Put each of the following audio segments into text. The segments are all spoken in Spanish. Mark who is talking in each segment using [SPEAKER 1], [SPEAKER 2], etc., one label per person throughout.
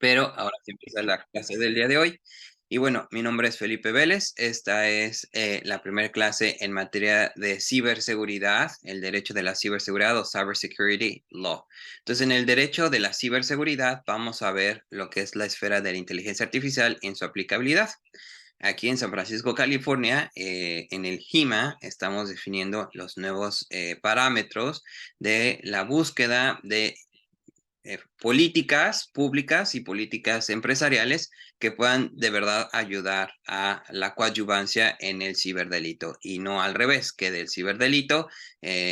[SPEAKER 1] Pero ahora sí empieza la clase del día de hoy. Y bueno, mi nombre es Felipe Vélez. Esta es la primera clase en materia de ciberseguridad, el derecho de la ciberseguridad o Cybersecurity Law. Entonces, en el derecho de la ciberseguridad vamos a ver lo que es la esfera de la inteligencia artificial en su aplicabilidad. Aquí en San Francisco, California, en el GIMA, estamos definiendo los nuevos parámetros de la búsqueda de políticas públicas y políticas empresariales que puedan de verdad ayudar a la coadyuvancia en el ciberdelito y no al revés, que del ciberdelito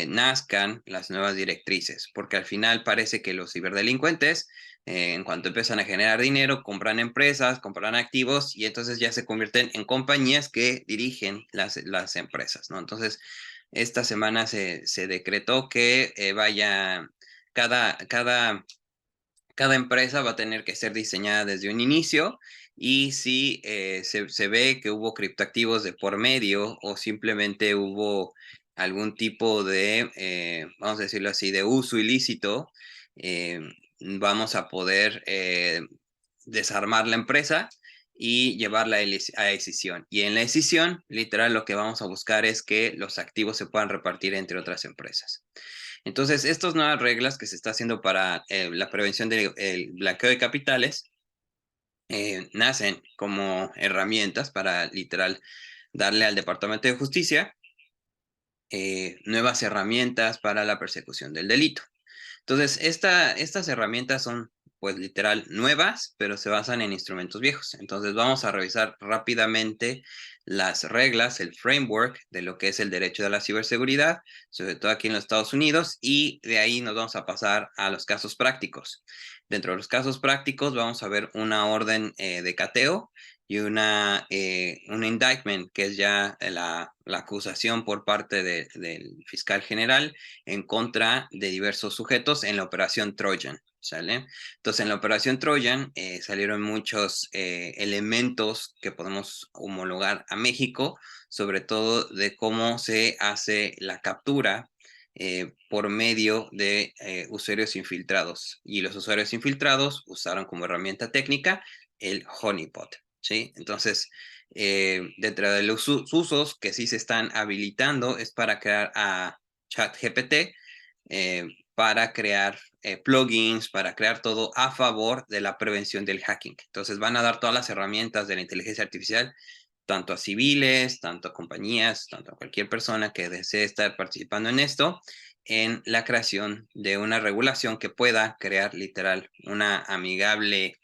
[SPEAKER 1] nazcan las nuevas directrices, porque al final parece que los ciberdelincuentes, en cuanto empiezan a generar dinero, compran empresas, compran activos y entonces ya se convierten en compañías que dirigen las empresas, ¿no? Entonces, esta semana se decretó que vaya cada empresa va a tener que ser diseñada desde un inicio y si se ve que hubo criptoactivos de por medio o simplemente hubo algún tipo de, vamos a decirlo así, de uso ilícito, eh, vamos a poder desarmar la empresa y llevarla a decisión. Y en la decisión, literal, lo que vamos a buscar es que los activos se puedan repartir entre otras empresas. Entonces, estas nuevas reglas que se está haciendo para la prevención del blanqueo de capitales nacen como herramientas para literal darle al Departamento de Justicia nuevas herramientas para la persecución del delito. Entonces, estas herramientas son, pues, literal nuevas, pero se basan en instrumentos viejos. Entonces, vamos a revisar rápidamente las reglas, el framework de lo que es el derecho de la ciberseguridad, sobre todo aquí en los Estados Unidos, y de ahí nos vamos a pasar a los casos prácticos. Dentro de los casos prácticos vamos a ver una orden de cateo y un indictment, que es ya la acusación por parte del fiscal general en contra de diversos sujetos en la operación Trojan, ¿sale? Entonces, en la operación Trojan salieron muchos elementos que podemos homologar a México, sobre todo de cómo se hace la captura por medio de usuarios infiltrados. Y los usuarios infiltrados usaron como herramienta técnica el honeypot, ¿sí? Entonces, dentro de los usos que sí se están habilitando es para crear a ChatGPT, para crear plugins, para crear todo a favor de la prevención del hacking. Entonces van a dar todas las herramientas de la inteligencia artificial, tanto a civiles, tanto a compañías, tanto a cualquier persona que desee estar participando en esto, en la creación de una regulación que pueda crear literal una amigable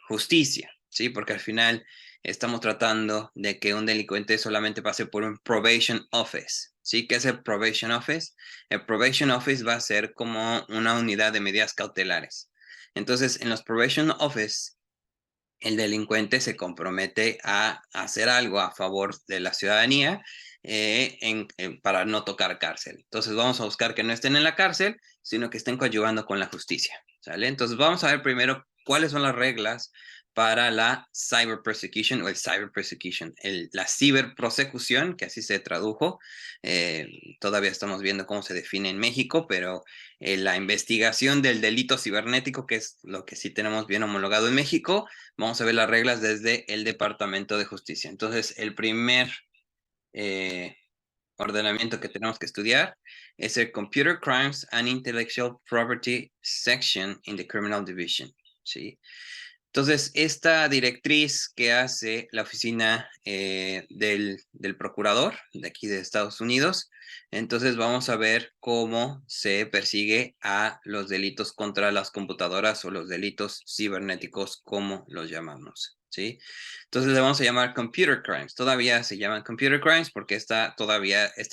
[SPEAKER 1] justicia, ¿sí? Porque al final estamos tratando de que un delincuente solamente pase por un probation office, ¿sí? ¿Qué es el probation office? El probation office va a ser como una unidad de medidas cautelares. Entonces, en los probation office, el delincuente se compromete a hacer algo a favor de la ciudadanía para no tocar cárcel. Entonces, vamos a buscar que no estén en la cárcel, sino que estén coadyuvando con la justicia, ¿sale? Entonces, vamos a ver primero cuáles son las reglas para la cyber persecution o el cyber persecution, la ciberprosecución, que así se tradujo. Eh, Todavía estamos viendo cómo se define en México, pero la investigación del delito cibernético, que es lo que sí tenemos bien homologado en México, vamos a ver las reglas desde el Departamento de Justicia. Entonces, el primer eh, ordenamiento que tenemos que estudiar es el Computer Crimes and Intellectual Property Section in the Criminal Division, ¿sí? Entonces, esta directriz que hace la oficina del procurador de aquí de Estados Unidos, entonces vamos a ver cómo se persigue a los delitos contra las computadoras o los delitos cibernéticos, como los llamamos, ¿sí? Entonces le vamos a llamar computer crimes. Todavía se llaman computer crimes porque esta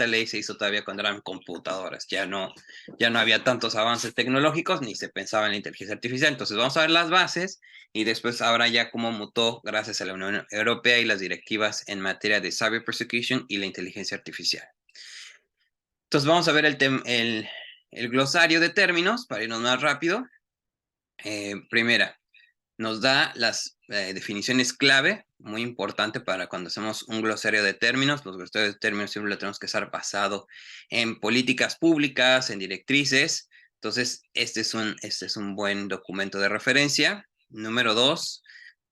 [SPEAKER 1] ley se hizo todavía cuando eran computadoras. Ya no había tantos avances tecnológicos ni se pensaba en la inteligencia artificial. Entonces vamos a ver las bases y después ahora ya cómo mutó gracias a la Unión Europea y las directivas en materia de cyber persecution y la inteligencia artificial. Entonces vamos a ver el glosario de términos para irnos más rápido. Primera, nos da las definiciones clave, muy importante para cuando hacemos un glosario de términos. Los glosarios de términos siempre lo tenemos que estar basado en políticas públicas, en directrices. Entonces, este es un buen documento de referencia. Número 2,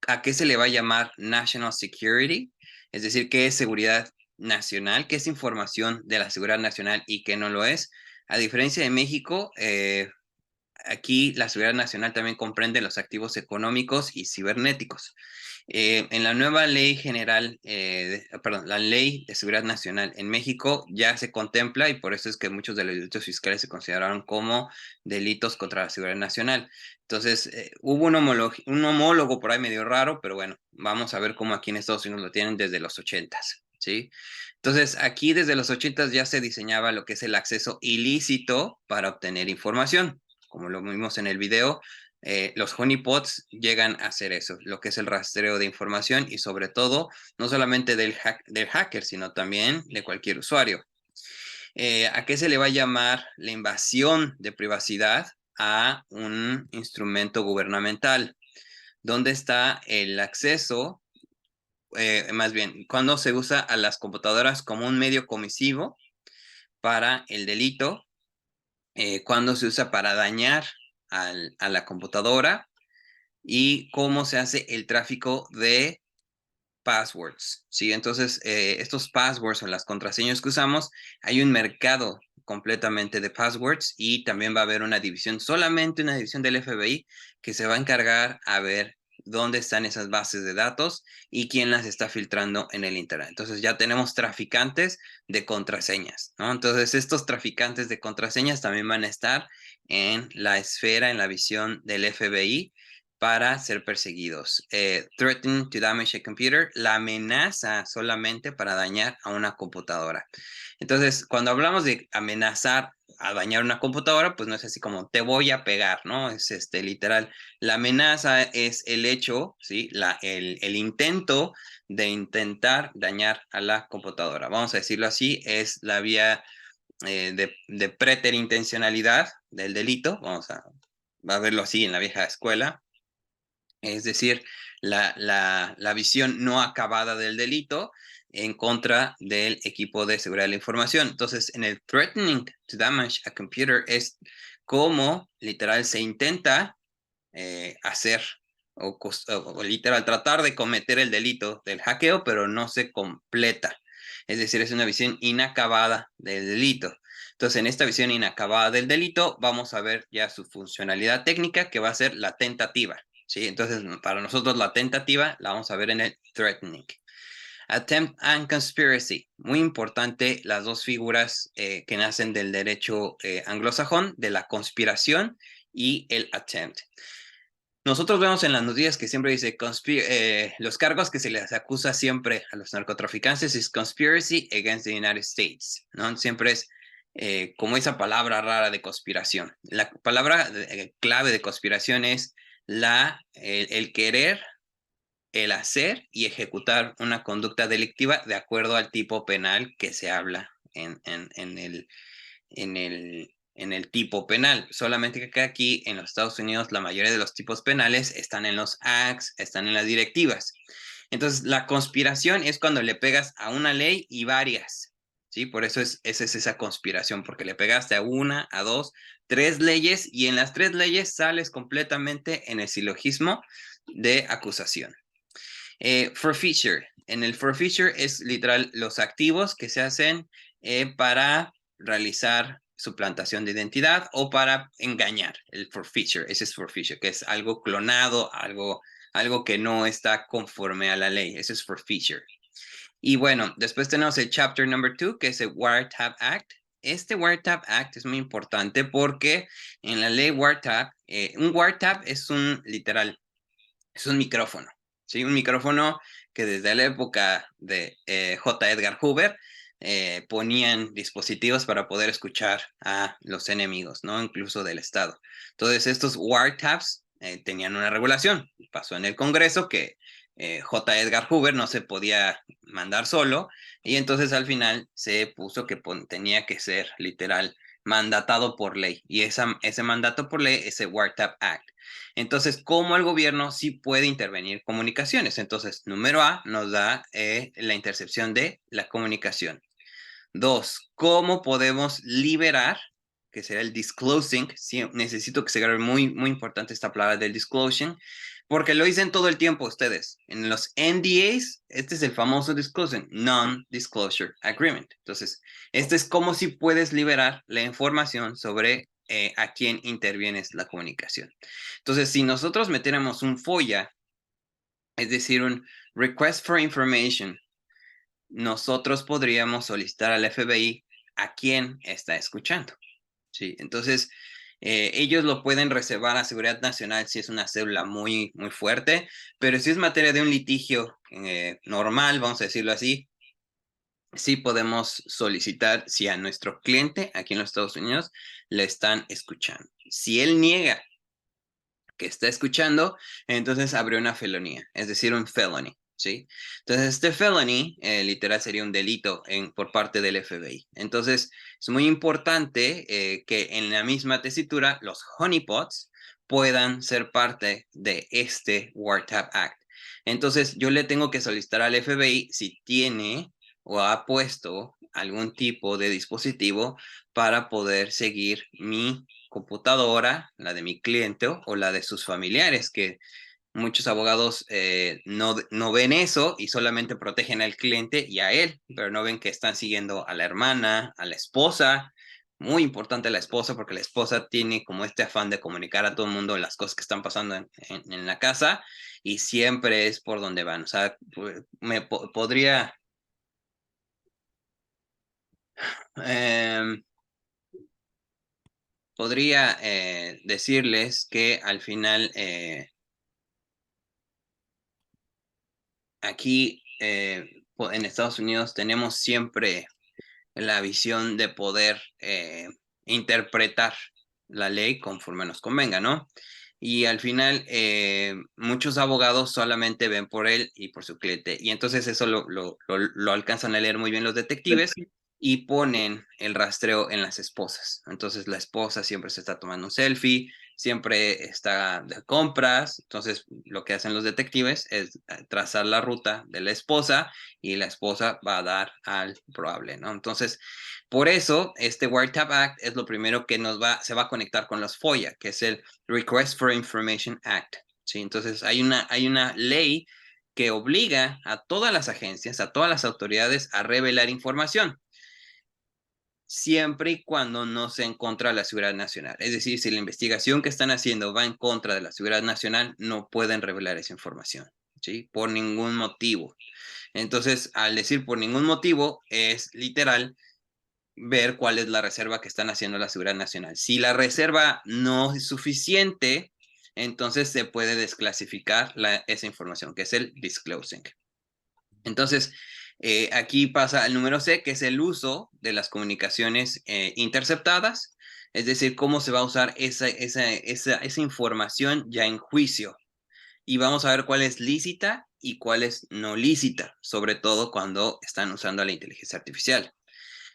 [SPEAKER 1] ¿a qué se le va a llamar National Security? Es decir, ¿qué es seguridad nacional? ¿Qué es información de la seguridad nacional y qué no lo es? A diferencia de México, aquí la seguridad nacional también comprende los activos económicos y cibernéticos. En la nueva ley general, perdón, la ley de seguridad nacional en México ya se contempla y por eso es que muchos de los delitos fiscales se consideraron como delitos contra la seguridad nacional. Entonces, hubo un homólogo por ahí medio raro, pero bueno, vamos a ver cómo aquí en Estados Unidos lo tienen desde los 80s, ¿sí? Entonces, aquí desde los 80s ya se diseñaba lo que es el acceso ilícito para obtener información. Como lo vimos en el video, los honeypots llegan a hacer eso, lo que es el rastreo de información y sobre todo, no solamente del hacker, sino también de cualquier usuario. ¿A qué se le va a llamar la invasión de privacidad a un instrumento gubernamental? ¿Dónde está el acceso? Más bien, cuando se usa a las computadoras como un medio comisivo para el delito, cuando se usa para dañar a la computadora y cómo se hace el tráfico de passwords, ¿sí? Entonces, estos passwords o las contraseñas que usamos, hay un mercado completamente de passwords y también va a haber una división, solamente una división del FBI que se va a encargar a ver dónde están esas bases de datos y quién las está filtrando en el Internet. Entonces ya tenemos traficantes de contraseñas, ¿no? Entonces estos traficantes de contraseñas también van a estar en la esfera, en la visión del FBI para ser perseguidos. Threaten to damage a computer, la amenaza solamente para dañar a una computadora. Entonces, cuando hablamos de amenazar a dañar una computadora, pues no es así como te voy a pegar, ¿no? Es literal. La amenaza es el hecho, ¿sí? El intento de intentar dañar a la computadora. Vamos a decirlo así, es la vía de preterintencionalidad del delito. Vamos a verlo así en la vieja escuela. Es decir, la visión no acabada del delito en contra del equipo de seguridad de la información. Entonces, en el threatening to damage a computer es como literal se intenta hacer o literal tratar de cometer el delito del hackeo, pero no se completa. Es decir, es una visión inacabada del delito. Entonces, en esta visión inacabada del delito, vamos a ver ya su funcionalidad técnica, que va a ser la tentativa. ¿Sí? Entonces, para nosotros la tentativa la vamos a ver en el threatening. Attempt and conspiracy. Muy importante las dos figuras que nacen del derecho anglosajón, de la conspiración y el attempt. Nosotros vemos en las noticias que siempre dice los cargos que se les acusa siempre a los narcotraficantes es conspiracy against the United States, ¿no? Siempre es como esa palabra rara de conspiración. La palabra clave de conspiración es el querer, el hacer y ejecutar una conducta delictiva de acuerdo al tipo penal que se habla en el tipo penal. Solamente que aquí en los Estados Unidos la mayoría de los tipos penales están en los acts, están en las directivas. Entonces, la conspiración es cuando le pegas a una ley y varias, ¿sí? Por eso esa es esa conspiración, porque le pegaste a una, a dos, tres leyes y en las tres leyes sales completamente en el silogismo de acusación. Forfeiture. En el forfeiture es literal los activos que se hacen para realizar suplantación de identidad o para engañar. El forfeiture, ese es forfeiture, que es algo clonado, algo que no está conforme a la ley. Ese es forfeiture. Y bueno, después tenemos el chapter number 2, que es el Wiretap Act. Este Wiretap Act es muy importante porque en la ley Wiretap, un Wiretap es un literal, es un micrófono, ¿sí? Un micrófono que desde la época de J. Edgar Hoover ponían dispositivos para poder escuchar a los enemigos, ¿no? Incluso del Estado. Entonces, estos wiretaps tenían una regulación. Pasó en el Congreso que J. Edgar Hoover no se podía mandar solo y entonces al final se puso que tenía que ser literal mandatado por ley y ese mandato por ley es el Wiretap Act. Entonces, ¿cómo el gobierno sí puede intervenir comunicaciones? Entonces, número A nos da la intercepción de la comunicación. 2, ¿cómo podemos liberar? Que será el disclosing. Sí, necesito que se grabe muy, muy importante esta palabra del disclosing. Porque lo dicen todo el tiempo ustedes. En los NDAs, este es el famoso disclosure, Non-Disclosure Agreement. Entonces, este es como si puedes liberar la información sobre a quién intervienes la comunicación. Entonces, si nosotros metiéramos un FOIA, es decir, un Request for Information, nosotros podríamos solicitar al FBI a quién está escuchando. ¿Sí? Entonces, ellos lo pueden reservar a seguridad nacional si es una célula muy, muy fuerte, pero si es materia de un litigio normal, vamos a decirlo así, sí podemos solicitar si a nuestro cliente aquí en los Estados Unidos le están escuchando. Si él niega que está escuchando, entonces abre una felonía, es decir, un felony. ¿Sí? Entonces, este felony literal sería un delito por parte del FBI. Entonces, es muy importante que en la misma tesitura los honeypots puedan ser parte de este Wiretap Act. Entonces, yo le tengo que solicitar al FBI si tiene o ha puesto algún tipo de dispositivo para poder seguir mi computadora, la de mi cliente o la de sus familiares, que muchos abogados no ven eso y solamente protegen al cliente y a él, pero no ven que están siguiendo a la hermana, a la esposa. Muy importante la esposa, porque la esposa tiene como este afán de comunicar a todo el mundo las cosas que están pasando en la casa y siempre es por donde van. O sea, podría... Eh, podría decirles que al final aquí en Estados Unidos tenemos siempre la visión de poder interpretar la ley conforme nos convenga, ¿no? Y al final muchos abogados solamente ven por él y por su cliente. Y entonces eso lo alcanzan a leer muy bien los detectives y ponen el rastreo en las esposas. Entonces la esposa siempre se está tomando un selfie, siempre está de compras. Entonces lo que hacen los detectives es trazar la ruta de la esposa y la esposa va a dar al probable, ¿no? Entonces, por eso, este Wiretap Act es lo primero que se va a conectar con los FOIA, que es el Request for Information Act. ¿Sí? Entonces, hay una ley que obliga a todas las agencias, a todas las autoridades a revelar información, siempre y cuando no sea en contra de la seguridad nacional. Es decir, si la investigación que están haciendo va en contra de la seguridad nacional, no pueden revelar esa información, ¿sí? Por ningún motivo. Entonces, al decir por ningún motivo, es literal ver cuál es la reserva que están haciendo la seguridad nacional. Si la reserva no es suficiente, entonces se puede desclasificar esa información, que es el disclosing. Entonces, aquí pasa el número C, que es el uso de las comunicaciones interceptadas, es decir, cómo se va a usar esa información ya en juicio. Y vamos a ver cuál es lícita y cuál es no lícita, sobre todo cuando están usando la inteligencia artificial.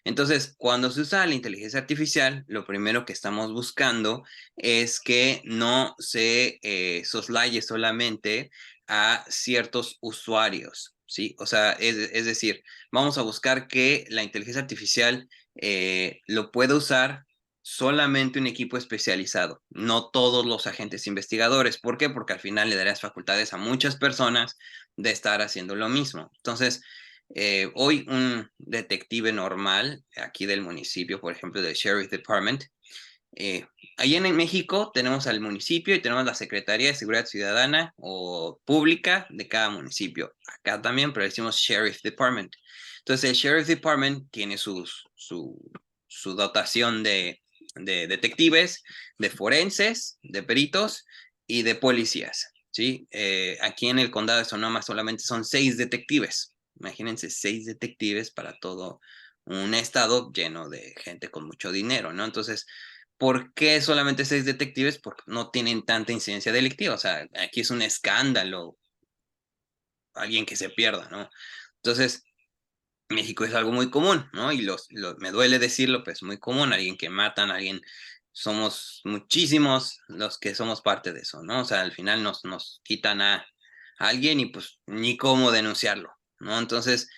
[SPEAKER 1] Entonces, cuando se usa la inteligencia artificial, lo primero que estamos buscando es que no se soslaye solamente a ciertos usuarios, ¿sí? O sea, es decir, vamos a buscar que la inteligencia artificial lo pueda usar solamente un equipo especializado, no todos los agentes investigadores. ¿Por qué? Porque al final le darías facultades a muchas personas de estar haciendo lo mismo. Entonces, hoy un detective normal aquí del municipio, por ejemplo, del Sheriff Department, ahí en México tenemos al municipio y tenemos la Secretaría de Seguridad Ciudadana o Pública de cada municipio. Acá también, pero decimos Sheriff Department. Entonces, el Sheriff Department tiene su dotación de detectives, de forenses, de peritos y de policías. ¿Sí? Aquí en el condado de Sonoma solamente son 6 detectives. Imagínense 6 detectives para todo un estado lleno de gente con mucho dinero, ¿no? Entonces, ¿por qué solamente 6 detectives? Porque no tienen tanta incidencia delictiva. O sea, aquí es un escándalo alguien que se pierda, ¿no? Entonces, México es algo muy común, ¿no? Y me duele decirlo, pues muy común, alguien que matan, alguien, somos muchísimos los que somos parte de eso, ¿no? O sea, al final nos quitan a alguien y pues ni cómo denunciarlo, ¿no? Entonces,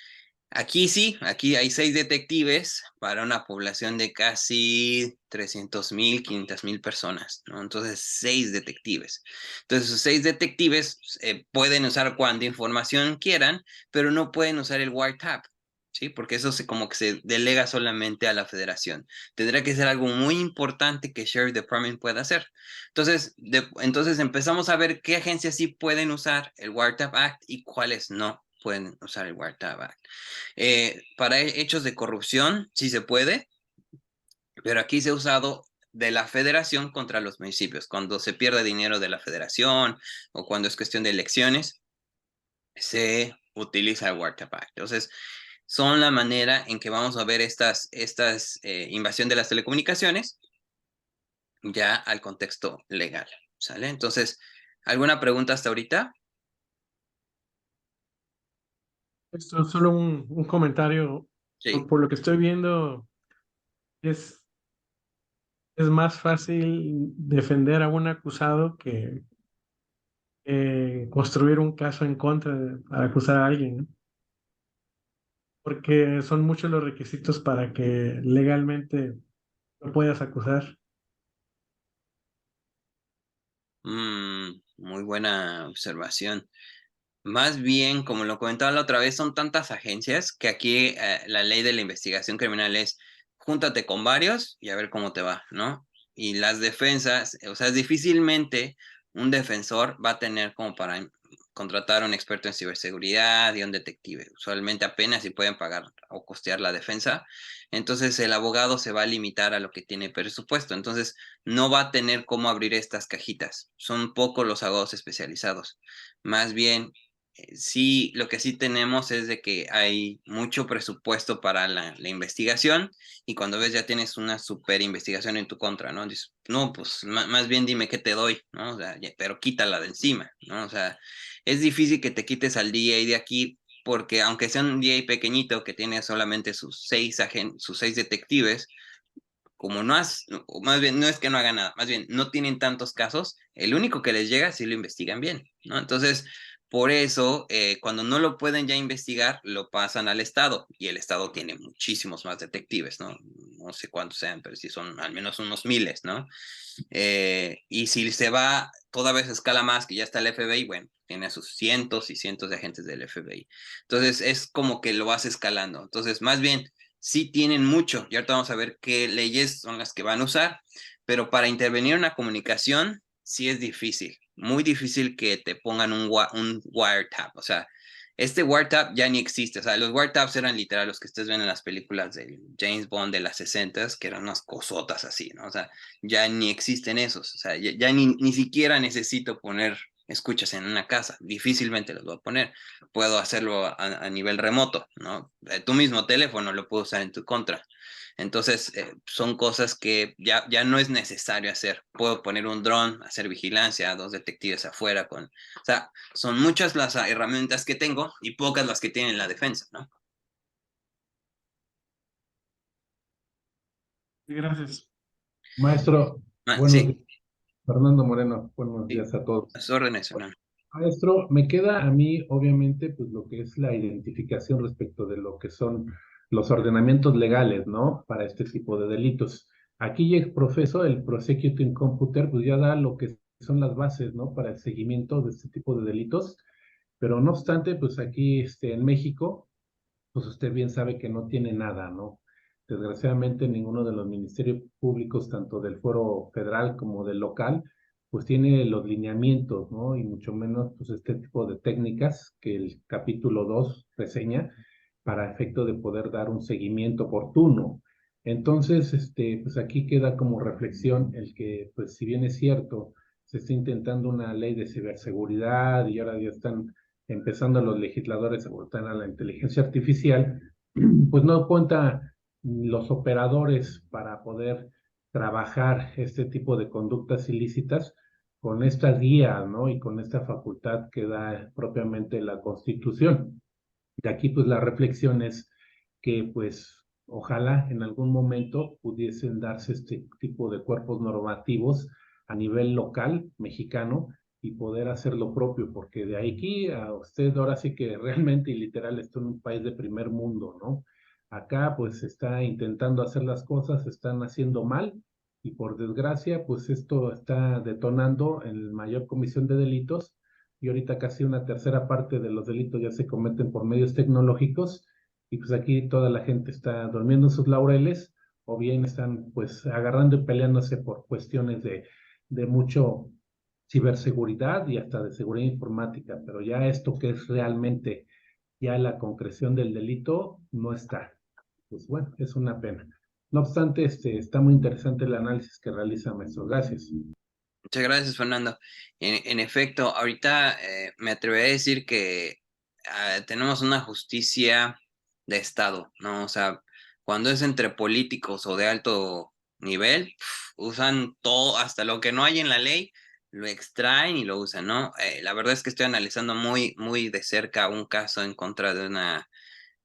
[SPEAKER 1] Aquí sí, aquí hay 6 detectives para una población de casi 300,000, 500,000 personas, ¿no? Entonces, 6 detectives. Entonces, esos 6 detectives pueden usar cuanta información quieran, pero no pueden usar el wiretap, ¿sí? Porque eso como que se delega solamente a la federación. Tendrá que ser algo muy importante que Sheriff Department pueda hacer. Entonces empezamos a ver qué agencias sí pueden usar el Wiretap Act y cuáles no pueden usar el Wiretap Act. Para hechos de corrupción, sí se puede, pero aquí se ha usado de la federación contra los municipios. Cuando se pierde dinero de la federación o cuando es cuestión de elecciones, se utiliza el Wiretap Act. Entonces, son la manera en que vamos a ver estas invasión de las telecomunicaciones ya al contexto legal. ¿Sale? Entonces, ¿alguna pregunta hasta ahorita?
[SPEAKER 2] Esto es solo un comentario.
[SPEAKER 1] Sí.
[SPEAKER 2] Por lo que estoy viendo, es, es más fácil defender a un acusado que construir un caso en contra para acusar a alguien, ¿no? Porque son muchos los requisitos para que legalmente lo puedas acusar.
[SPEAKER 1] Muy buena observación. Más bien, como lo comentaba la otra vez, son tantas agencias que aquí la ley de la investigación criminal es júntate con varios y a ver cómo te va, ¿no? Y las defensas, o sea, difícilmente un defensor va a tener como para contratar a un experto en ciberseguridad y un detective. Usualmente apenas si pueden pagar o costear la defensa. Entonces el abogado se va a limitar a lo que tiene presupuesto. Entonces no va a tener cómo abrir estas cajitas. Son pocos los abogados especializados. Más bien sí, lo que sí tenemos es de que hay mucho presupuesto para la investigación y cuando ves ya tienes una super investigación en tu contra, ¿no? Dices, no, pues más bien dime qué te doy, ¿no? O sea, pero quítala de encima, ¿no? O sea, es difícil que te quites al DA de aquí porque aunque sea un DA pequeñito que tiene solamente sus 6 detectives, como no has, o más bien no es que no hagan nada, más bien no tienen tantos casos, el único que les llega sí lo investigan bien, ¿no? Entonces, por eso, cuando no lo pueden ya investigar, lo pasan al Estado y el Estado tiene muchísimos más detectives, ¿no? No sé cuántos sean, pero sí son al menos unos miles, ¿no? Y si se va toda vez a escala más, que ya está el FBI, bueno, tiene a sus cientos y cientos de agentes del FBI. Entonces es como que lo vas escalando. Entonces, más bien, sí tienen mucho, y ahorita vamos a ver qué leyes son las que van a usar, pero para intervenir en una comunicación, sí es difícil, muy difícil que te pongan un wiretap, o sea, este wiretap ya ni existe, o sea, los wiretaps eran literal los que ustedes ven en las películas de James Bond de las 60 que eran unas cosotas así, ¿no? O sea, ya ni existen esos, o sea, ya ni siquiera necesito poner escuchas en una casa, difícilmente los voy a poner, puedo hacerlo a nivel remoto, ¿no? Tu mismo teléfono lo puedo usar en tu contra. Entonces, son cosas que ya no es necesario hacer. Puedo poner un dron, hacer vigilancia, 2 detectives afuera con... O sea, son muchas las herramientas que tengo y pocas las que tienen la defensa, ¿no?
[SPEAKER 2] Sí, gracias.
[SPEAKER 3] Maestro, buenos
[SPEAKER 1] Sí,
[SPEAKER 3] días. Fernando Moreno, buenos
[SPEAKER 1] sí,
[SPEAKER 3] días a todos.
[SPEAKER 1] las órdenes, Fernando.
[SPEAKER 3] Maestro, me queda a mí, obviamente, pues lo que es la identificación respecto de lo que son los ordenamientos legales, ¿no? Para este tipo de delitos. Aquí ya el profesor, el Prosecuting Computer, pues ya da lo que son las bases, ¿no? Para el seguimiento de este tipo de delitos. Pero no obstante, pues aquí en México, pues usted bien sabe que no tiene nada, ¿no? Desgraciadamente ninguno de los ministerios públicos, tanto del foro federal como del local, pues tiene los lineamientos, ¿no? Y mucho menos pues este tipo de técnicas que el capítulo 2 reseña para efecto de poder dar un seguimiento oportuno. Entonces, pues aquí queda como reflexión el que, pues si bien es cierto, se está intentando una ley de ciberseguridad y ahora ya están empezando los legisladores a votar a la inteligencia artificial, pues no cuenta los operadores para poder trabajar este tipo de conductas ilícitas con esta guía, ¿no? Y con esta facultad que da propiamente la Constitución. De aquí, pues la reflexión es que, pues, ojalá en algún momento pudiesen darse este tipo de cuerpos normativos a nivel local mexicano y poder hacer lo propio, porque de aquí a usted ahora sí que realmente y literal está en un país de primer mundo, ¿no? Acá pues se está intentando hacer las cosas, se están haciendo mal y por desgracia pues esto está detonando en mayor comisión de delitos y ahorita casi una tercera parte de los delitos ya se cometen por medios tecnológicos y pues aquí toda la gente está durmiendo en sus laureles o bien están pues agarrando y peleándose por cuestiones de mucho ciberseguridad y hasta de seguridad informática, pero ya esto que es realmente ya la concreción del delito no está. Pues bueno, es una pena. No obstante, está muy interesante el análisis que realiza Maestro. Gracias.
[SPEAKER 1] Muchas gracias, Fernando. En efecto, ahorita me atrevería a decir que tenemos una justicia de Estado, ¿no? O sea, cuando es entre políticos o de alto nivel, usan todo, hasta lo que no hay en la ley, lo extraen y lo usan, ¿no? La verdad es que estoy analizando muy, muy de cerca un caso en contra de una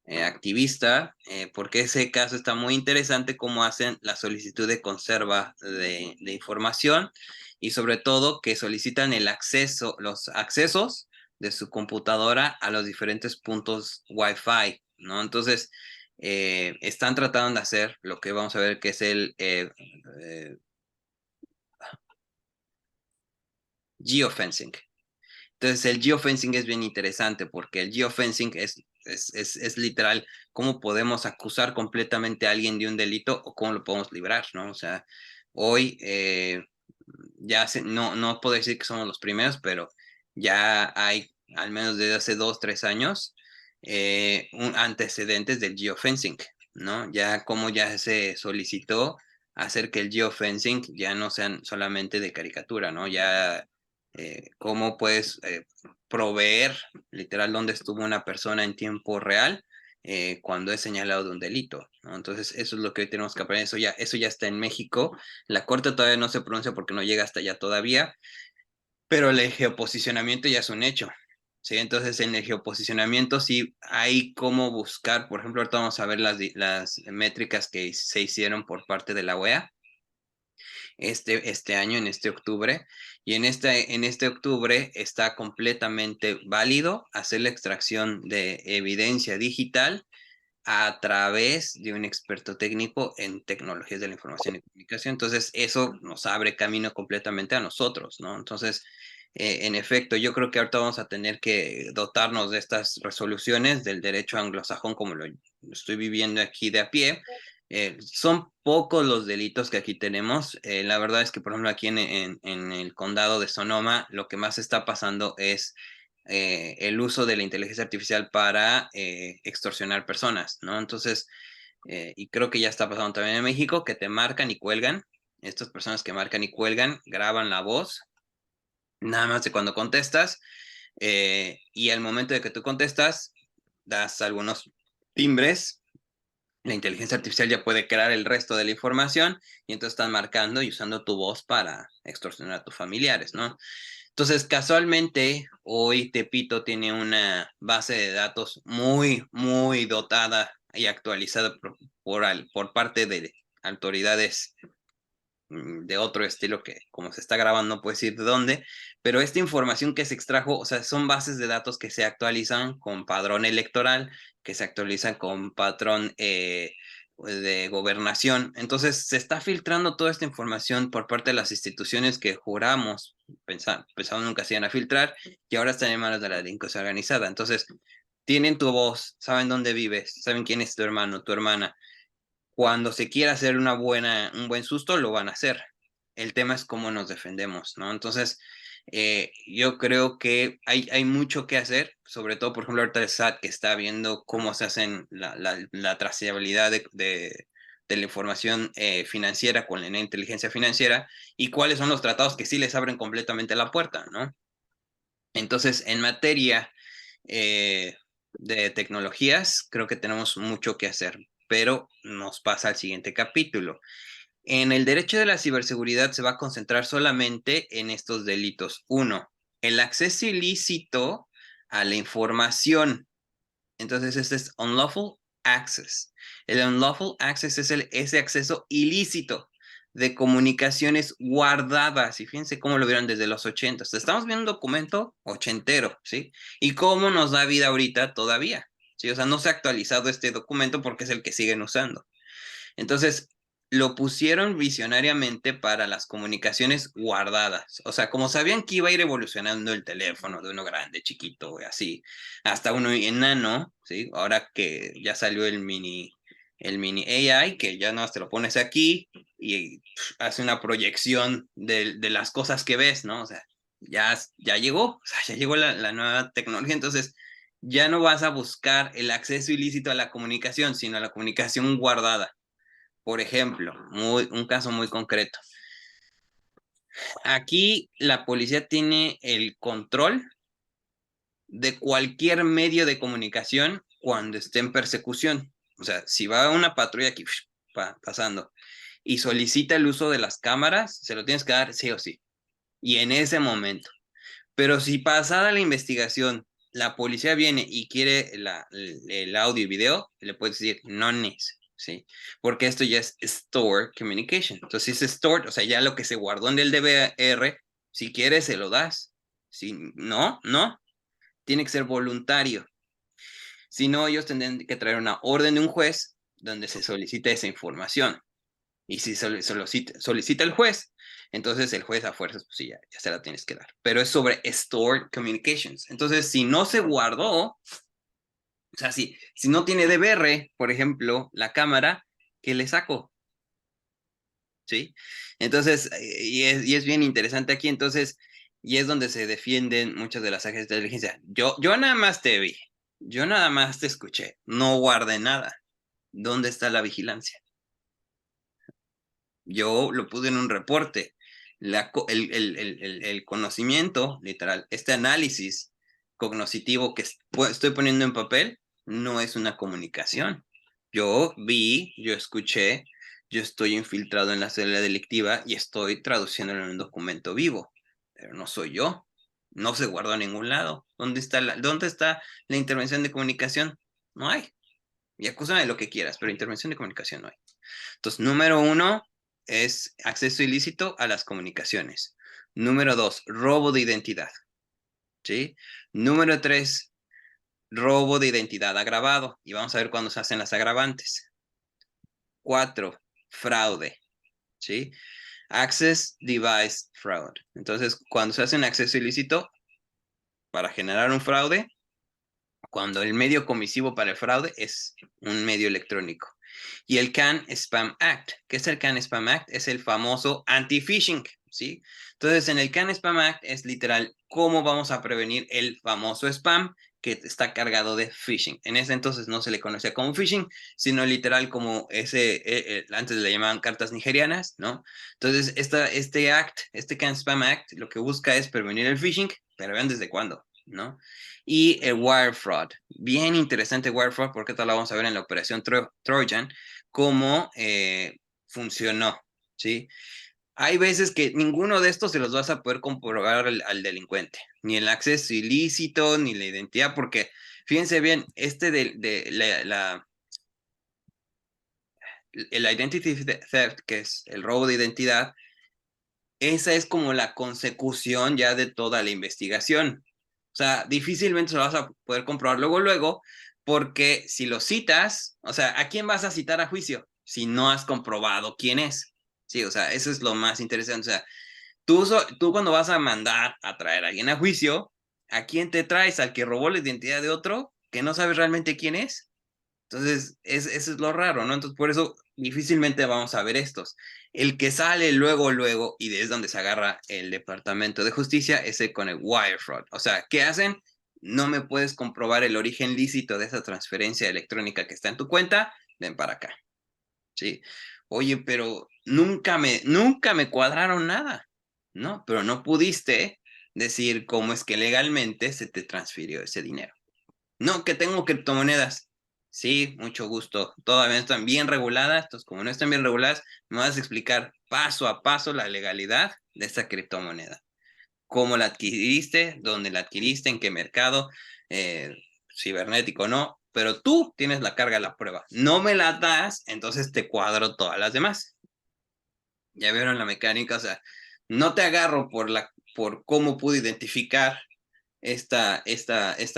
[SPEAKER 1] activista, porque ese caso está muy interesante, cómo hacen la solicitud de conserva de información y sobre todo que solicitan el acceso, los accesos de su computadora a los diferentes puntos Wi-Fi, ¿no? Entonces, están tratando de hacer lo que vamos a ver que es el geofencing. Entonces, el geofencing es bien interesante porque el geofencing es literal cómo podemos acusar completamente a alguien de un delito o cómo lo podemos librar, ¿no? O sea, hoy no puedo decir que somos los primeros, pero ya hay, al menos desde hace 2, 3 años, antecedentes del geofencing, ¿no? Ya como ya se solicitó hacer que el geofencing ya no sean solamente de caricatura, ¿no? Ya cómo puedes proveer literal dónde estuvo una persona en tiempo real cuando es señalado de un delito, ¿no? Entonces eso es lo que hoy tenemos que aprender, eso ya está en México, la corte todavía no se pronuncia porque no llega hasta allá todavía, pero el geoposicionamiento ya es un hecho, ¿sí? Entonces en el geoposicionamiento sí hay cómo buscar, por ejemplo, ahorita vamos a ver las métricas que se hicieron por parte de la OEA, este año, en este octubre, y en este octubre está completamente válido hacer la extracción de evidencia digital a través de un experto técnico en tecnologías de la información y comunicación. Entonces, eso nos abre camino completamente a nosotros, ¿no? Entonces, en efecto, yo creo que ahorita vamos a tener que dotarnos de estas resoluciones del derecho anglosajón como lo estoy viviendo aquí de a pie. Son pocos los delitos que aquí tenemos. La verdad es que, por ejemplo, aquí en el condado de Sonoma, lo que más está pasando es el uso de la inteligencia artificial para extorsionar personas, ¿no? Entonces, y creo que ya está pasando también en México, que te marcan y cuelgan. Estas personas que marcan y cuelgan graban la voz, nada más de cuando contestas, y al momento de que tú contestas, das algunos timbres. La inteligencia artificial ya puede crear el resto de la información y entonces están marcando y usando tu voz para extorsionar a tus familiares, ¿no? Entonces, casualmente, hoy Tepito tiene una base de datos muy, muy dotada y actualizada por parte de autoridades de otro estilo que como se está grabando no puedo decir de dónde, pero esta información que se extrajo, o sea, son bases de datos que se actualizan con padrón electoral, que se actualizan con patrón de gobernación. Entonces, se está filtrando toda esta información por parte de las instituciones que juramos, pensamos nunca se iban a filtrar, y ahora están en manos de la delincuencia organizada. Entonces, tienen tu voz, saben dónde vives, saben quién es tu hermano, tu hermana. Cuando se quiera hacer un buen susto, lo van a hacer. El tema es cómo nos defendemos, ¿no? Entonces, yo creo que hay mucho que hacer, sobre todo, por ejemplo, ahorita el SAT que está viendo cómo se hacen la trazabilidad de la información financiera con la inteligencia financiera y cuáles son los tratados que sí les abren completamente la puerta, ¿no? Entonces, en materia de tecnologías, creo que tenemos mucho que hacer, pero nos pasa al siguiente capítulo. En el derecho de la ciberseguridad se va a concentrar solamente en estos delitos. Uno, el acceso ilícito a la información. Entonces, este es unlawful access. El unlawful access es ese acceso ilícito de comunicaciones guardadas. Y fíjense cómo lo vieron desde los 80. Estamos viendo un documento ochentero, ¿sí? Y cómo nos da vida ahorita todavía, ¿sí? O sea, no se ha actualizado este documento porque es el que siguen usando. Entonces, lo pusieron visionariamente para las comunicaciones guardadas. O sea, como sabían que iba a ir evolucionando el teléfono de uno grande, chiquito, así, hasta uno enano, ¿sí? Ahora que ya salió el mini AI, que ya no te lo pones aquí y hace una proyección de las cosas que ves, ¿no? O sea, ya llegó, o sea, ya llegó la nueva tecnología, entonces ya no vas a buscar el acceso ilícito a la comunicación, sino a la comunicación guardada. Por ejemplo, un caso muy concreto. Aquí la policía tiene el control de cualquier medio de comunicación cuando esté en persecución. O sea, si va una patrulla aquí pasando y solicita el uso de las cámaras, se lo tienes que dar sí o sí. Y en ese momento. Pero si pasada la investigación, la policía viene y quiere el audio y video, le puedes decir no es, ¿sí? Porque esto ya es stored communication. Entonces, si es stored, o sea, ya lo que se guardó en el DVR, si quieres, se lo das. Si no, no. Tiene que ser voluntario. Si no, ellos tendrán que traer una orden de un juez donde se solicita esa información. Y si solicita el juez, entonces el juez a fuerzas, pues sí, ya se la tienes que dar. Pero es sobre stored communications. Entonces, si no se guardó, o sea, si no tiene DVR, por ejemplo, la cámara, ¿qué le saco? ¿Sí? Entonces, y es bien interesante aquí, entonces, y es donde se defienden muchas de las agencias de inteligencia. Yo nada más te vi, yo nada más te escuché, no guardé nada. ¿Dónde está la vigilancia? Yo lo puse en un reporte. El conocimiento, literal, este análisis cognitivo que estoy poniendo en papel, no es una comunicación. Yo vi, yo escuché, yo estoy infiltrado en la célula delictiva y estoy traduciéndolo en un documento vivo, pero no soy yo. No se guardó a ningún lado. ¿Dónde está la intervención de comunicación? No hay. Y acúsame de lo que quieras, pero intervención de comunicación no hay. Entonces, número 1 es acceso ilícito a las comunicaciones. Número 2, robo de identidad. ¿Sí? Número 3, robo de identidad agravado. Y vamos a ver cuándo se hacen las agravantes. 4, fraude. ¿Sí? Access Device Fraud. Entonces, cuando se hace un acceso ilícito para generar un fraude, cuando el medio comisivo para el fraude es un medio electrónico. Y el CAN-SPAM Act. ¿Qué es el CAN-SPAM Act? Es el famoso anti-phishing, ¿sí? Entonces, en el CAN-SPAM Act es literal cómo vamos a prevenir el famoso spam que está cargado de phishing. En ese entonces no se le conocía como phishing, sino literal como antes le llamaban cartas nigerianas, ¿no? Entonces, este CAN-SPAM Act, lo que busca es prevenir el phishing, pero vean desde cuándo, ¿no? Y el wire fraud. Bien interesante wire fraud, porque esto lo vamos a ver en la operación Trojan, cómo funcionó, ¿sí? Hay veces que ninguno de estos se los vas a poder comprobar al delincuente, ni el acceso ilícito, ni la identidad, porque fíjense bien, el identity theft, que es el robo de identidad, esa es como la consecución ya de toda la investigación. O sea, difícilmente se lo vas a poder comprobar luego, porque si lo citas, o sea, ¿a quién vas a citar a juicio si no has comprobado quién es? Sí, o sea, eso es lo más interesante. O sea, tú cuando vas a mandar a traer a alguien a juicio, ¿a quién te traes? ¿Al que robó la identidad de otro que no sabes realmente quién es? Entonces, eso es lo raro, ¿no? Entonces, por eso difícilmente vamos a ver estos. El que sale luego, y es donde se agarra el Departamento de Justicia, ese con el wire fraud. O sea, ¿qué hacen? No me puedes comprobar el origen lícito de esa transferencia electrónica que está en tu cuenta, ven para acá. ¿Sí? Oye, pero nunca me cuadraron nada, ¿no? Pero no pudiste decir cómo es que legalmente se te transfirió ese dinero. No, que tengo criptomonedas. Sí, mucho gusto. Todavía están bien reguladas. Entonces, como no están bien reguladas, me vas a explicar paso a paso la legalidad de esta criptomoneda. ¿Cómo la adquiriste? ¿Dónde la adquiriste? ¿En qué mercado? Cibernético o no. Pero tú tienes la carga de la prueba. No me la das, entonces te cuadro todas las demás. Ya vieron la mecánica, o sea, no te agarro por cómo pude identificar esta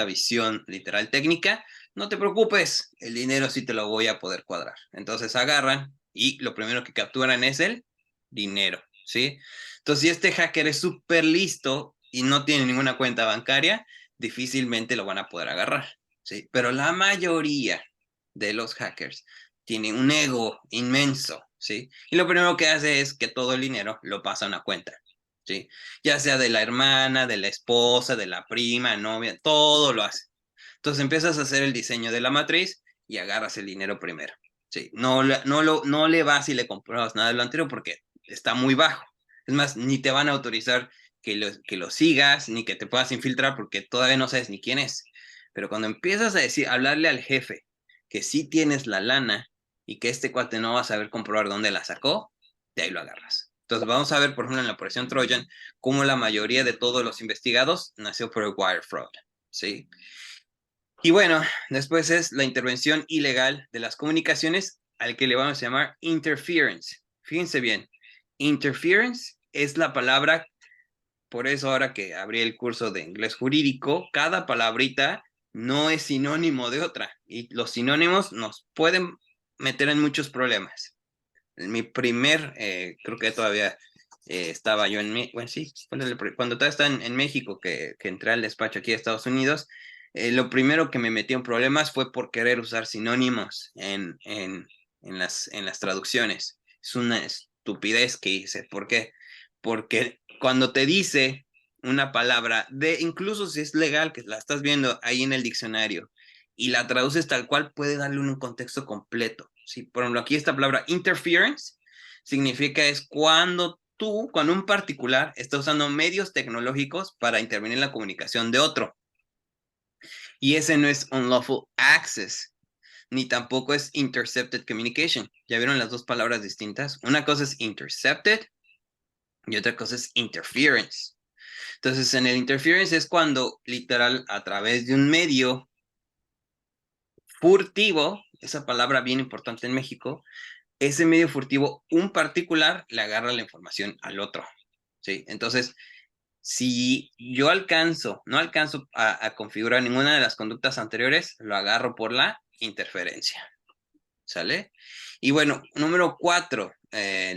[SPEAKER 1] visión literal técnica, no te preocupes, el dinero sí te lo voy a poder cuadrar. Entonces agarran y lo primero que capturan es el dinero, ¿sí? Entonces, si este hacker es súper listo y no tiene ninguna cuenta bancaria, difícilmente lo van a poder agarrar, ¿sí? Pero la mayoría de los hackers tienen un ego inmenso, ¿sí? Y lo primero que hace es que todo el dinero lo pasa a una cuenta, ¿sí? Ya sea de la hermana, de la esposa, de la prima, novia, todo lo hace. Entonces empiezas a hacer el diseño de la matriz y agarras el dinero primero, ¿sí? No le vas y le compruebas nada de lo anterior porque está muy bajo. Es más, ni te van a autorizar que lo sigas, ni que te puedas infiltrar porque todavía no sabes ni quién es. Pero cuando empiezas a decir, hablarle al jefe que sí tienes la lana y que este cuate no va a saber comprobar dónde la sacó, de ahí lo agarras. Entonces vamos a ver, por ejemplo, en la operación Trojan, cómo la mayoría de todos los investigados nació por el wire fraud, ¿sí? Y bueno, después es la intervención ilegal de las comunicaciones, al que le vamos a llamar interference. Fíjense bien, interference es la palabra, por eso ahora que abrí el curso de inglés jurídico, cada palabrita no es sinónimo de otra, y los sinónimos nos pueden meter en muchos problemas. Mi primer, creo que todavía estaba yo bueno, sí, cuando todavía estaba en México, que entré al despacho aquí a Estados Unidos, lo primero que me metió en problemas fue por querer usar sinónimos en las traducciones. Es una estupidez que hice. ¿Por qué? Porque cuando te dice una palabra, incluso si es legal, que la estás viendo ahí en el diccionario, y la traduces tal cual, puede darle un contexto completo. ¿Sí? Por ejemplo, aquí esta palabra interference significa es cuando un particular está usando medios tecnológicos para intervenir en la comunicación de otro. Y ese no es unlawful access, ni tampoco es intercepted communication. ¿Ya vieron las dos palabras distintas? Una cosa es intercepted y otra cosa es interference. Entonces, en el interference es cuando literal a través de un medio furtivo, esa palabra bien importante en México, ese medio furtivo, un particular le agarra la información al otro, ¿sí? Entonces, si yo no alcanzo a configurar ninguna de las conductas anteriores, lo agarro por la interferencia, ¿sale? Y bueno, número 4,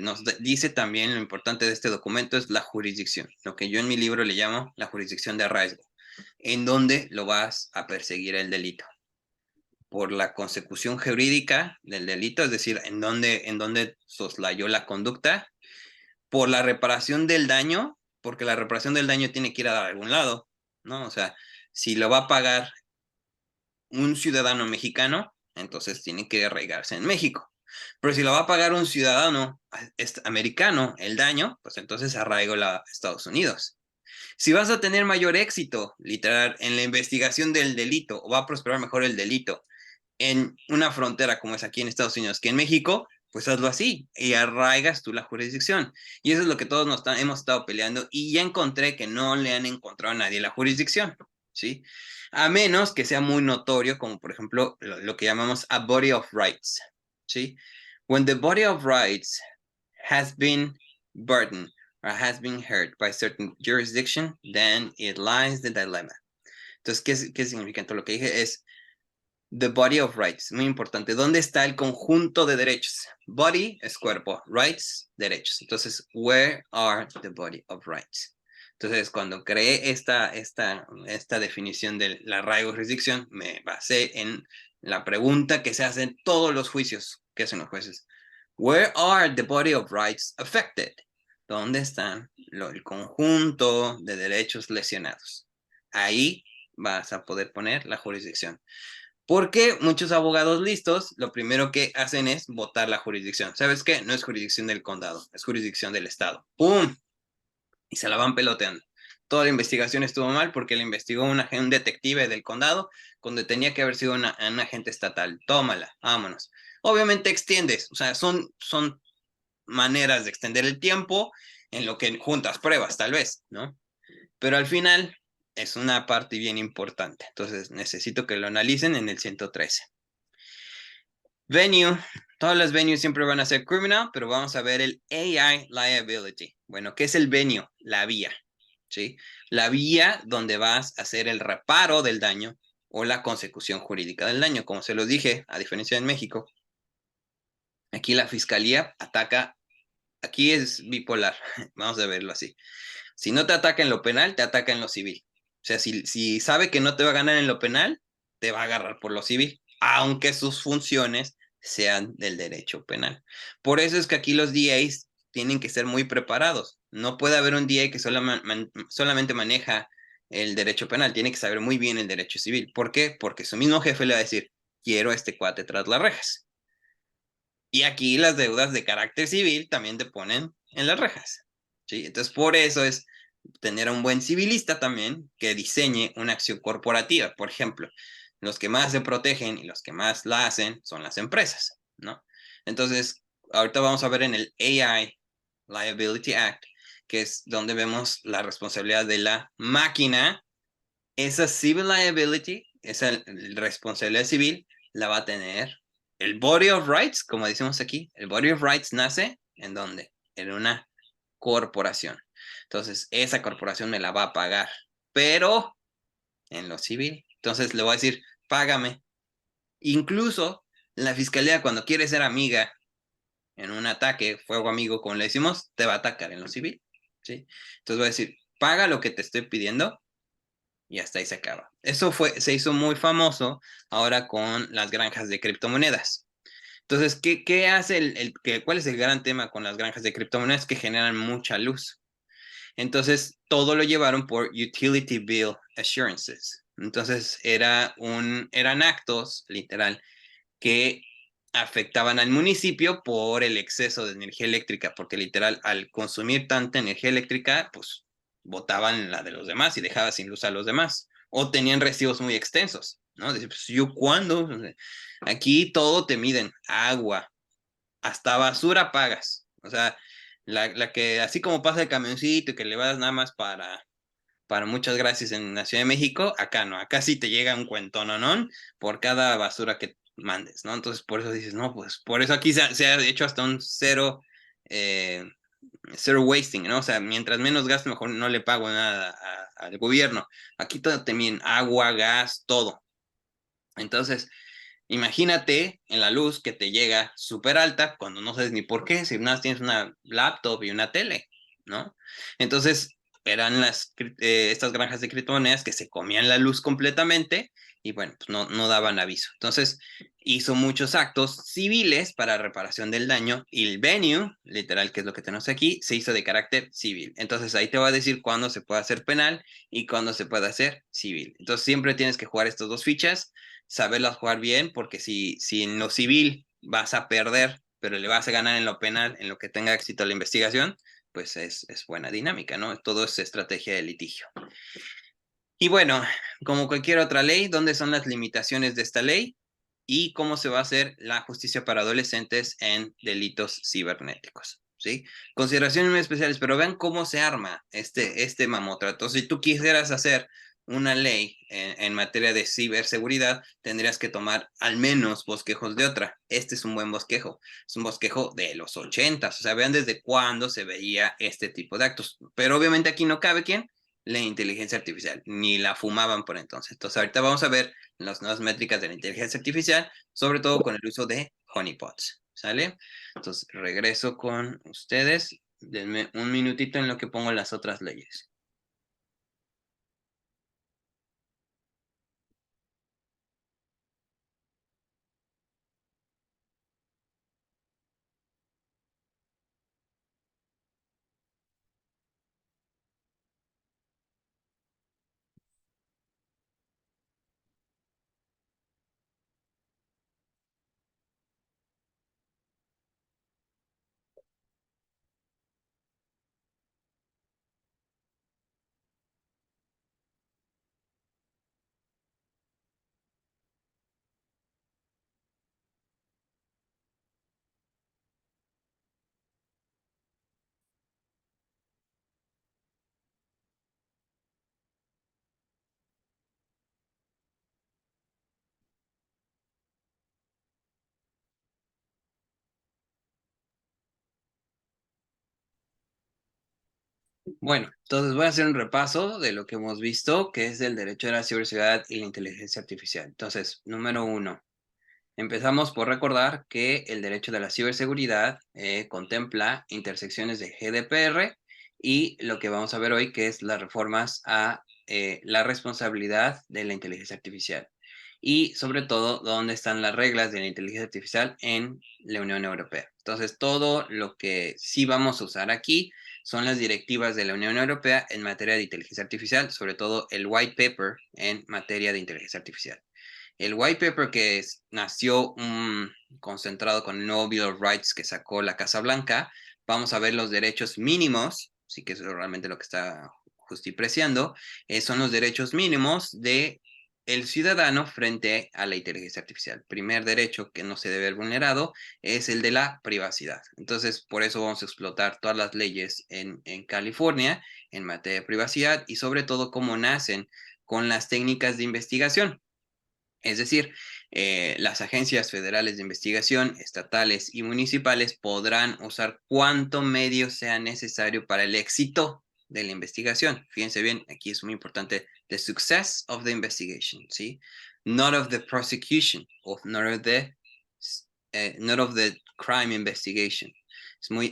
[SPEAKER 1] nos dice también lo importante de este documento es la jurisdicción, lo que yo en mi libro le llamo la jurisdicción de arraigo, en donde lo vas a perseguir el delito. Por la consecución jurídica del delito, es decir, en donde soslayó la conducta, por la reparación del daño, porque la reparación del daño tiene que ir a algún lado, ¿no? O sea, si lo va a pagar un ciudadano mexicano, entonces tiene que arraigarse en México. Pero si lo va a pagar un ciudadano americano el daño, pues entonces arraigo a Estados Unidos. Si vas a tener mayor éxito, literal, en la investigación del delito, o va a prosperar mejor el delito en una frontera como es aquí en Estados Unidos que en México, pues hazlo así y arraigas tú la jurisdicción. Y eso es lo que todos hemos estado peleando y ya encontré que no le han encontrado a nadie la jurisdicción, ¿sí? A menos que sea muy notorio, como por ejemplo lo que llamamos a body of rights, ¿sí? When the body of rights has been burdened or has been hurt by certain jurisdiction, then it lies the dilemma. Entonces, ¿qué significa? Entonces, lo que dije es the body of rights, muy importante. ¿Dónde está el conjunto de derechos? Body es cuerpo, rights, derechos. Entonces, where are the body of rights? Entonces, cuando creé esta definición de la arraigo de jurisdicción, me basé en la pregunta que se hace en todos los juicios que hacen los jueces. Where are the body of rights affected? ¿Dónde están el conjunto de derechos lesionados? Ahí vas a poder poner la jurisdicción. Porque muchos abogados listos, lo primero que hacen es votar la jurisdicción. ¿Sabes qué? No es jurisdicción del condado, es jurisdicción del estado. ¡Pum! Y se la van peloteando. Toda la investigación estuvo mal porque la investigó un detective del condado cuando tenía que haber sido un agente estatal. Tómala, vámonos. Obviamente extiendes, o sea, son maneras de extender el tiempo en lo que juntas pruebas, tal vez, ¿no? Pero al final es una parte bien importante. Entonces necesito que lo analicen en el 113. Venue. Todas las venues siempre van a ser criminal, pero vamos a ver el AI liability. Bueno, ¿qué es el venue? La vía, ¿sí? La vía donde vas a hacer el reparo del daño o la consecución jurídica del daño. Como se los dije, a diferencia de México, aquí la fiscalía ataca, aquí es bipolar, vamos a verlo así. Si no te ataca en lo penal, te ataca en lo civil. O sea, si sabe que no te va a ganar en lo penal, te va a agarrar por lo civil, aunque sus funciones sean del derecho penal. Por eso es que aquí los DAs tienen que ser muy preparados. No puede haber un DA que solamente maneja el derecho penal, tiene que saber muy bien el derecho civil. ¿Por qué? Porque su mismo jefe le va a decir, quiero a este cuate tras las rejas. Y aquí las deudas de carácter civil también te ponen en las rejas. ¿Sí? Entonces, por eso es tener a un buen civilista también que diseñe una acción corporativa. Por ejemplo, los que más se protegen y los que más la hacen son las empresas, ¿no? Entonces, ahorita vamos a ver en el AI Liability Act, que es donde vemos la responsabilidad de la máquina. Esa civil liability, esa responsabilidad civil, la va a tener el body of rights, como decimos aquí. El body of rights nace en dónde? En una corporación. Entonces, esa corporación me la va a pagar, pero en lo civil. Entonces, le voy a decir, págame. Incluso la fiscalía, cuando quiere ser amiga en un ataque, fuego amigo, como le decimos, te va a atacar en lo civil. ¿Sí? Entonces, voy a decir, paga lo que te estoy pidiendo y hasta ahí se acaba. Eso se hizo muy famoso ahora con las granjas de criptomonedas. Entonces, ¿qué hace cuál es el gran tema con las granjas de criptomonedas? Que generan mucha luz. Entonces, todo lo llevaron por Utility Bill Assurances. Entonces, eran actos, literal, que afectaban al municipio por el exceso de energía eléctrica, porque literal, al consumir tanta energía eléctrica, pues botaban la de los demás y dejaba sin luz a los demás, o tenían recibos muy extensos, ¿no? Dice, pues yo cuándo, aquí todo te miden, agua, hasta basura pagas, o sea, la que así como pasa el camioncito y que le vas nada más para muchas gracias en la Ciudad de México, acá no, acá sí te llega un cuento, ¿no? Por cada basura que mandes, ¿no? Entonces por eso dices, no, pues por eso aquí se ha hecho hasta un eh, zero wasting, ¿no? O sea, mientras menos gasto, mejor no le pago nada al gobierno. Aquí todo también, agua, gas, todo. Entonces, imagínate en la luz que te llega súper alta cuando no sabes ni por qué, si nada más tienes una laptop y una tele, ¿no? Entonces, eran estas granjas de criptomonedas que se comían la luz completamente y bueno, pues no daban aviso. Entonces, hizo muchos actos civiles para reparación del daño y el venue, literal, que es lo que tenemos aquí, se hizo de carácter civil. Entonces, ahí te va a decir cuándo se puede hacer penal y cuándo se puede hacer civil. Entonces, siempre tienes que jugar estas dos fichas, saberlas jugar bien, porque si en lo civil vas a perder, pero le vas a ganar en lo penal, en lo que tenga éxito la investigación, pues es buena dinámica, ¿no? Todo es estrategia de litigio. Y bueno, como cualquier otra ley, ¿dónde son las limitaciones de esta ley? Y cómo se va a hacer la justicia para adolescentes en delitos cibernéticos, ¿sí? Consideraciones muy especiales, pero vean cómo se arma este mamotreto. Si tú quisieras hacer una ley en materia de ciberseguridad, tendrías que tomar al menos bosquejos de otra. Este es un buen bosquejo, es un bosquejo de los 80s, o sea, vean desde cuándo se veía este tipo de actos. Pero obviamente aquí no cabe quién, la inteligencia artificial, ni la fumaban por entonces. Entonces ahorita vamos a ver las nuevas métricas de la inteligencia artificial, sobre todo con el uso de honeypots, ¿sale? Entonces regreso con ustedes, denme un minutito en lo que pongo las otras leyes. Bueno, entonces voy a hacer un repaso de lo que hemos visto, que es el derecho de la ciberseguridad y la inteligencia artificial. Entonces, número 1, empezamos por recordar que el derecho de la ciberseguridad contempla intersecciones de GDPR y lo que vamos a ver hoy, que es las reformas a la responsabilidad de la inteligencia artificial. Y sobre todo, dónde están las reglas de la inteligencia artificial en la Unión Europea. Entonces, todo lo que sí vamos a usar aquí son las directivas de la Unión Europea en materia de inteligencia artificial, sobre todo el white paper en materia de inteligencia artificial. El white paper nació concentrado con el nuevo Bill of Rights que sacó la Casa Blanca, vamos a ver los derechos mínimos, sí que es realmente lo que está justipreciando, son los derechos mínimos de el ciudadano frente a la inteligencia artificial. Primer derecho que no se debe ver vulnerado es el de la privacidad. Entonces, por eso vamos a explotar todas las leyes en California en materia de privacidad y sobre todo cómo nacen con las técnicas de investigación. Es decir, las agencias federales de investigación, estatales y municipales podrán usar cuanto medio sea necesario para el éxito de la investigación. Fíjense bien, aquí es muy importante, the success of the investigation, ¿sí? Not of the prosecution, not of the crime investigation.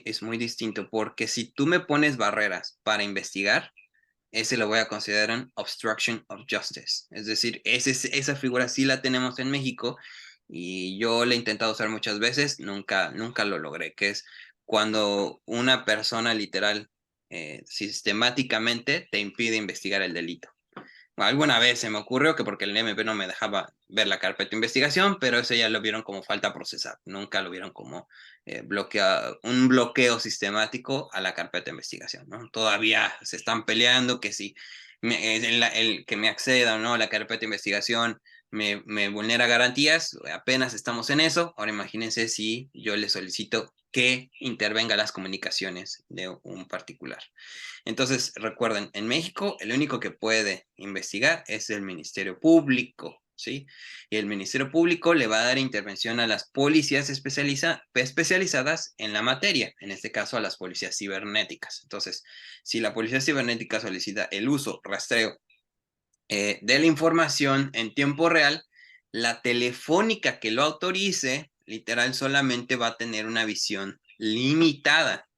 [SPEAKER 1] Es muy distinto porque si tú me pones barreras para investigar, ese lo voy a considerar un obstruction of justice. Es decir, esa figura sí la tenemos en México y yo la he intentado usar muchas veces, nunca lo logré, que es cuando una persona literal sistemáticamente te impide investigar el delito. Alguna vez se me ocurrió que porque el MP no me dejaba ver la carpeta de investigación, pero eso ya lo vieron como falta procesar, nunca lo vieron como un bloqueo sistemático a la carpeta de investigación, ¿no? Todavía se están peleando que si que me acceda o no a la carpeta de investigación me vulnera garantías, apenas estamos en eso, ahora imagínense si yo le solicito que intervenga las comunicaciones de un particular. Entonces, recuerden, en México el único que puede investigar es el Ministerio Público, ¿sí? Y el Ministerio Público le va a dar intervención a las policías especializadas en la materia, en este caso a las policías cibernéticas. Entonces, si la policía cibernética solicita el uso, rastreo de la información en tiempo real, la telefónica que lo autorice, literal, solamente va a tener una visión limitada,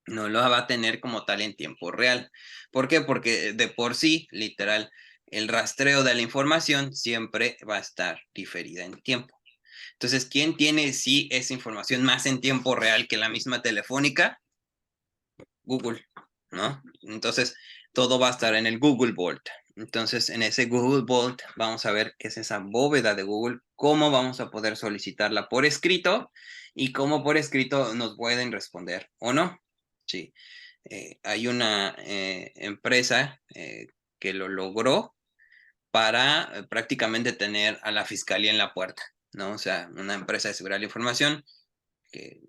[SPEAKER 1] no lo va a tener como tal en tiempo real. ¿Por qué? Porque de por sí, literal, el rastreo de la información siempre va a estar diferida en tiempo. Entonces, ¿quién tiene sí esa información más en tiempo real que la misma telefónica? Google, ¿no? Entonces, todo va a estar en el Google Vault. Entonces, en ese Google Vault vamos a ver qué es esa bóveda de Google, cómo vamos a poder solicitarla por escrito y cómo por escrito nos pueden responder o no. Sí. Hay una empresa que lo logró para prácticamente tener a la fiscalía en la puerta, ¿no? O sea, una empresa de seguridad de la información que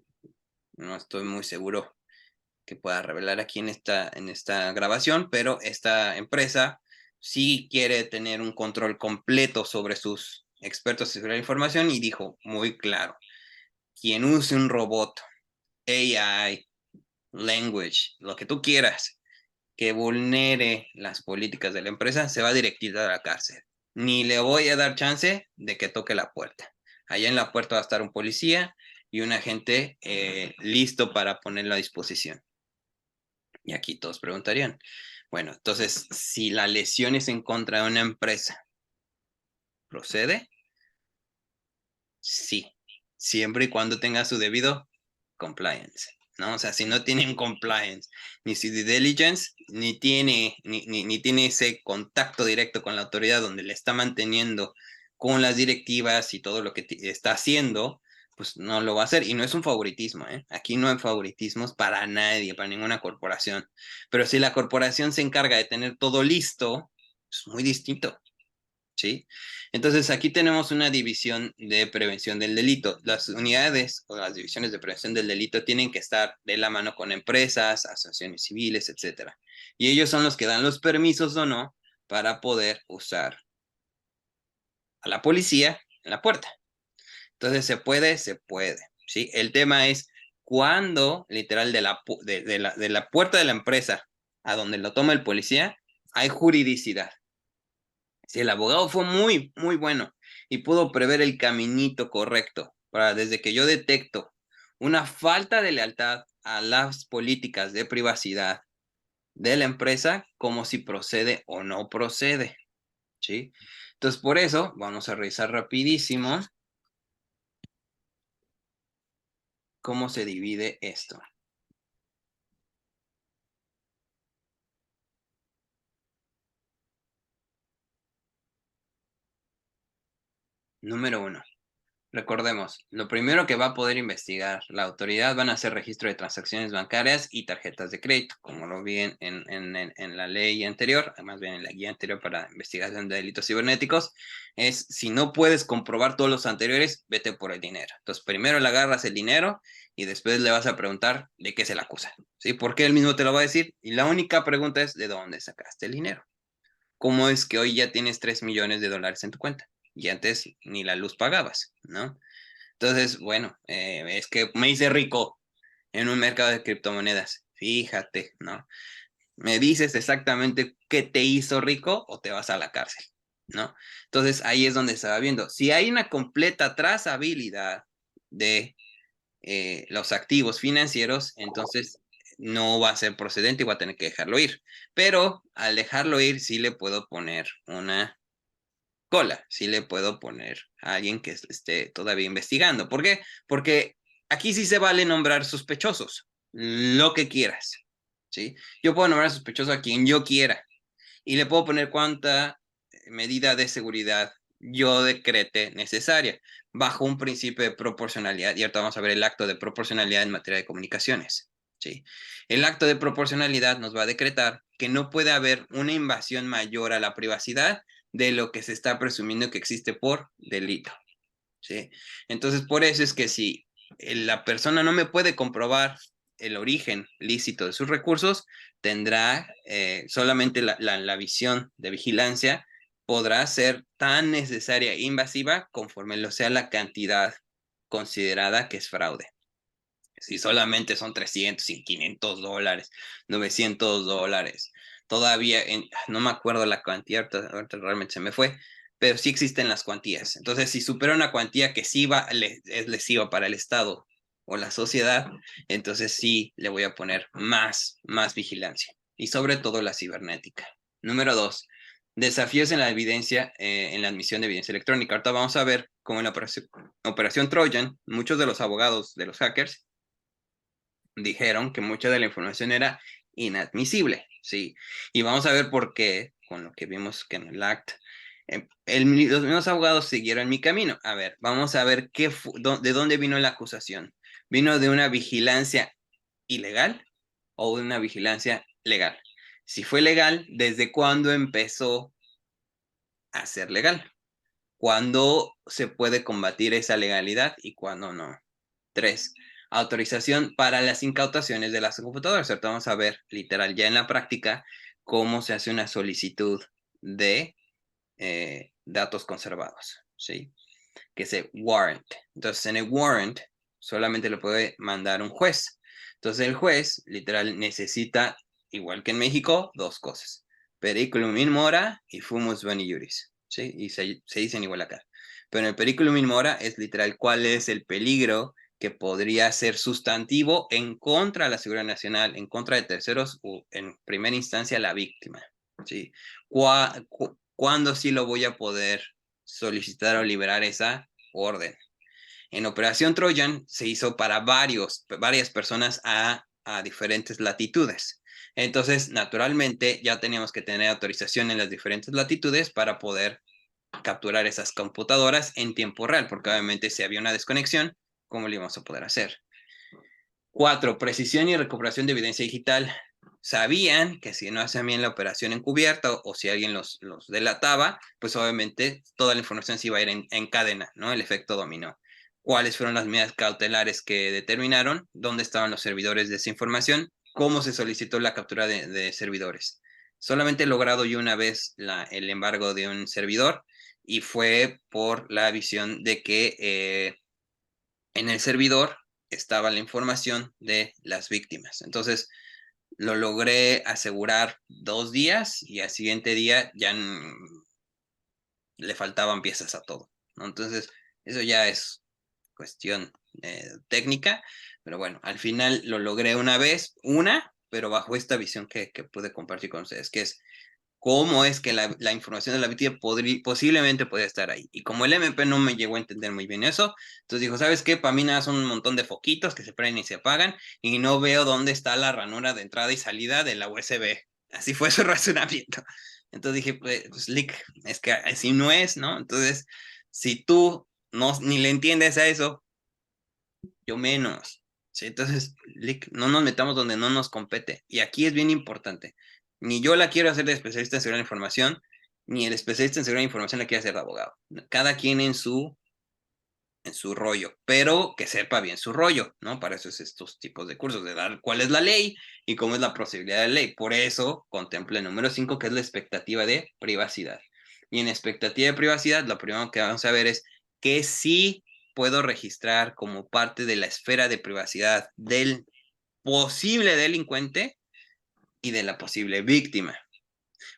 [SPEAKER 1] no estoy muy seguro que pueda revelar aquí en esta grabación, pero esta empresa sí quiere tener un control completo sobre sus expertos en seguridad de la información y dijo muy claro, quien use un robot, AI, language, lo que tú quieras, que vulnere las políticas de la empresa, se va directito a la cárcel. Ni le voy a dar chance de que toque la puerta. Allá en la puerta va a estar un policía y un agente listo para ponerlo a disposición. Y aquí todos preguntarían, bueno, entonces, si la lesión es en contra de una empresa, ¿procede? Sí, siempre y cuando tenga su debido compliance, ¿no? O sea, si no tiene un compliance, ni su due diligence, ni tiene ese contacto directo con la autoridad donde le está manteniendo con las directivas y todo lo que está haciendo, pues no lo va a hacer. Y no es un favoritismo, ¿eh? Aquí no hay favoritismos para nadie, para ninguna corporación. Pero si la corporación se encarga de tener todo listo, es muy distinto. ¿Sí? Entonces aquí tenemos una división de prevención del delito. Las unidades o las divisiones de prevención del delito tienen que estar de la mano con empresas, asociaciones civiles, etcétera. Y ellos son los que dan los permisos o no para poder usar a la policía en la puerta. Entonces se puede, ¿sí? El tema es cuándo, literal, de la puerta de la empresa a donde lo toma el policía, hay juridicidad. Si el abogado fue muy, muy bueno y pudo prever el caminito correcto para desde que yo detecto una falta de lealtad a las políticas de privacidad de la empresa, como si procede o no procede, ¿sí? Entonces, por eso, vamos a revisar rapidísimo cómo se divide esto. Número 1. Recordemos, lo primero que va a poder investigar la autoridad van a ser registro de transacciones bancarias y tarjetas de crédito, como lo vi en la ley anterior, más bien en la guía anterior para investigación de delitos cibernéticos, es si no puedes comprobar todos los anteriores, vete por el dinero. Entonces, primero le agarras el dinero y después le vas a preguntar de qué se le acusa, ¿sí? Porque él mismo te lo va a decir y la única pregunta es ¿de dónde sacaste el dinero? ¿Cómo es que hoy ya tienes 3 millones de dólares en tu cuenta? Y antes ni la luz pagabas, ¿no? Entonces, bueno, es que me hice rico en un mercado de criptomonedas. Fíjate, ¿no? Me dices exactamente qué te hizo rico o te vas a la cárcel, ¿no? Entonces ahí es donde se va viendo. Si hay una completa trazabilidad de los activos financieros, entonces no va a ser procedente y va a tener que dejarlo ir. Pero al dejarlo ir, sí le puedo poner una cola, sí le puedo poner a alguien que esté todavía investigando. ¿Por qué? Porque aquí sí se vale nombrar sospechosos, lo que quieras, ¿sí? Yo puedo nombrar sospechoso a quien yo quiera y le puedo poner cuánta medida de seguridad yo decrete necesaria, bajo un principio de proporcionalidad. Y ahorita vamos a ver el acto de proporcionalidad en materia de comunicaciones, ¿sí? El acto de proporcionalidad nos va a decretar que no puede haber una invasión mayor a la privacidad de lo que se está presumiendo que existe por delito, ¿sí? Entonces, por eso es que si la persona no me puede comprobar el origen lícito de sus recursos, tendrá solamente la visión de vigilancia podrá ser tan necesaria e invasiva conforme lo sea la cantidad considerada que es fraude. Si solamente son 300 y 500 dólares, 900 dólares, todavía, no me acuerdo la cantidad, ahorita realmente se me fue, pero sí existen las cuantías. Entonces, si supera una cuantía que sí es lesiva para el Estado o la sociedad, entonces sí le voy a poner más vigilancia y sobre todo la cibernética. Número 2, desafíos en la evidencia, en la admisión de evidencia electrónica. Ahorita vamos a ver cómo en la operación Trojan, muchos de los abogados de los hackers dijeron que mucha de la información era inadmisible, ¿sí? Y vamos a ver por qué, con lo que vimos que en el ACT, los mismos abogados siguieron mi camino. A ver, vamos a ver de dónde vino la acusación. ¿Vino de una vigilancia ilegal o de una vigilancia legal? Si fue legal, ¿desde cuándo empezó a ser legal? ¿Cuándo se puede combatir esa legalidad y cuándo no? 3. Autorización para las incautaciones de las computadoras. Ahorita vamos a ver, literal, ya en la práctica, cómo se hace una solicitud de datos conservados, ¿sí? Que se warrant. Entonces, en el warrant solamente lo puede mandar un juez. Entonces, el juez, literal, necesita, igual que en México, dos cosas. Periculum in mora y fumus boni juris, ¿sí? Y se dicen igual acá. Pero en el periculum in mora es literal cuál es el peligro que podría ser sustantivo en contra de la seguridad nacional, en contra de terceros o en primera instancia la víctima, ¿sí? ¿Cuándo sí lo voy a poder solicitar o liberar esa orden? En Operación Trojan se hizo para varias personas a diferentes latitudes. Entonces, naturalmente, ya teníamos que tener autorización en las diferentes latitudes para poder capturar esas computadoras en tiempo real, porque obviamente si había una desconexión, ¿cómo lo íbamos a poder hacer? 4. Precisión y recuperación de evidencia digital. Sabían que si no hacían bien la operación encubierta o si alguien los delataba, pues obviamente toda la información se iba a ir en cadena, ¿no? El efecto dominó. ¿Cuáles fueron las medidas cautelares que determinaron? ¿Dónde estaban los servidores de esa información? ¿Cómo se solicitó la captura de servidores? Solamente he logrado yo una vez el embargo de un servidor y fue por la visión de que en el servidor estaba la información de las víctimas. Entonces, lo logré asegurar 2 días y al siguiente día ya le faltaban piezas a todo, ¿no? Entonces, eso ya es cuestión técnica, pero bueno, al final lo logré pero bajo esta visión que pude compartir con ustedes, que es cómo es que la información de la víctima posiblemente podría estar ahí. Y como el MP no me llegó a entender muy bien eso, entonces dijo, ¿sabes qué? Para mí nada son un montón de foquitos que se prenden y se apagan y no veo dónde está la ranura de entrada y salida de la USB. Así fue su razonamiento. Entonces dije, pues Lick, es que así no es, ¿no? Entonces, si tú ni le entiendes a eso, yo menos. ¿Sí? Entonces, Lick, no nos metamos donde no nos compete. Y aquí es bien importante. Ni yo la quiero hacer de especialista en seguridad de la información, ni el especialista en seguridad de la información la quiere hacer de abogado. Cada quien en su rollo, pero que sepa bien su rollo, ¿no? Para eso es estos tipos de cursos, de dar cuál es la ley y cómo es la posibilidad de la ley. Por eso contempla el número 5, que es la expectativa de privacidad. Y en expectativa de privacidad, lo primero que vamos a ver es que sí puedo registrar como parte de la esfera de privacidad del posible delincuente y de la posible víctima.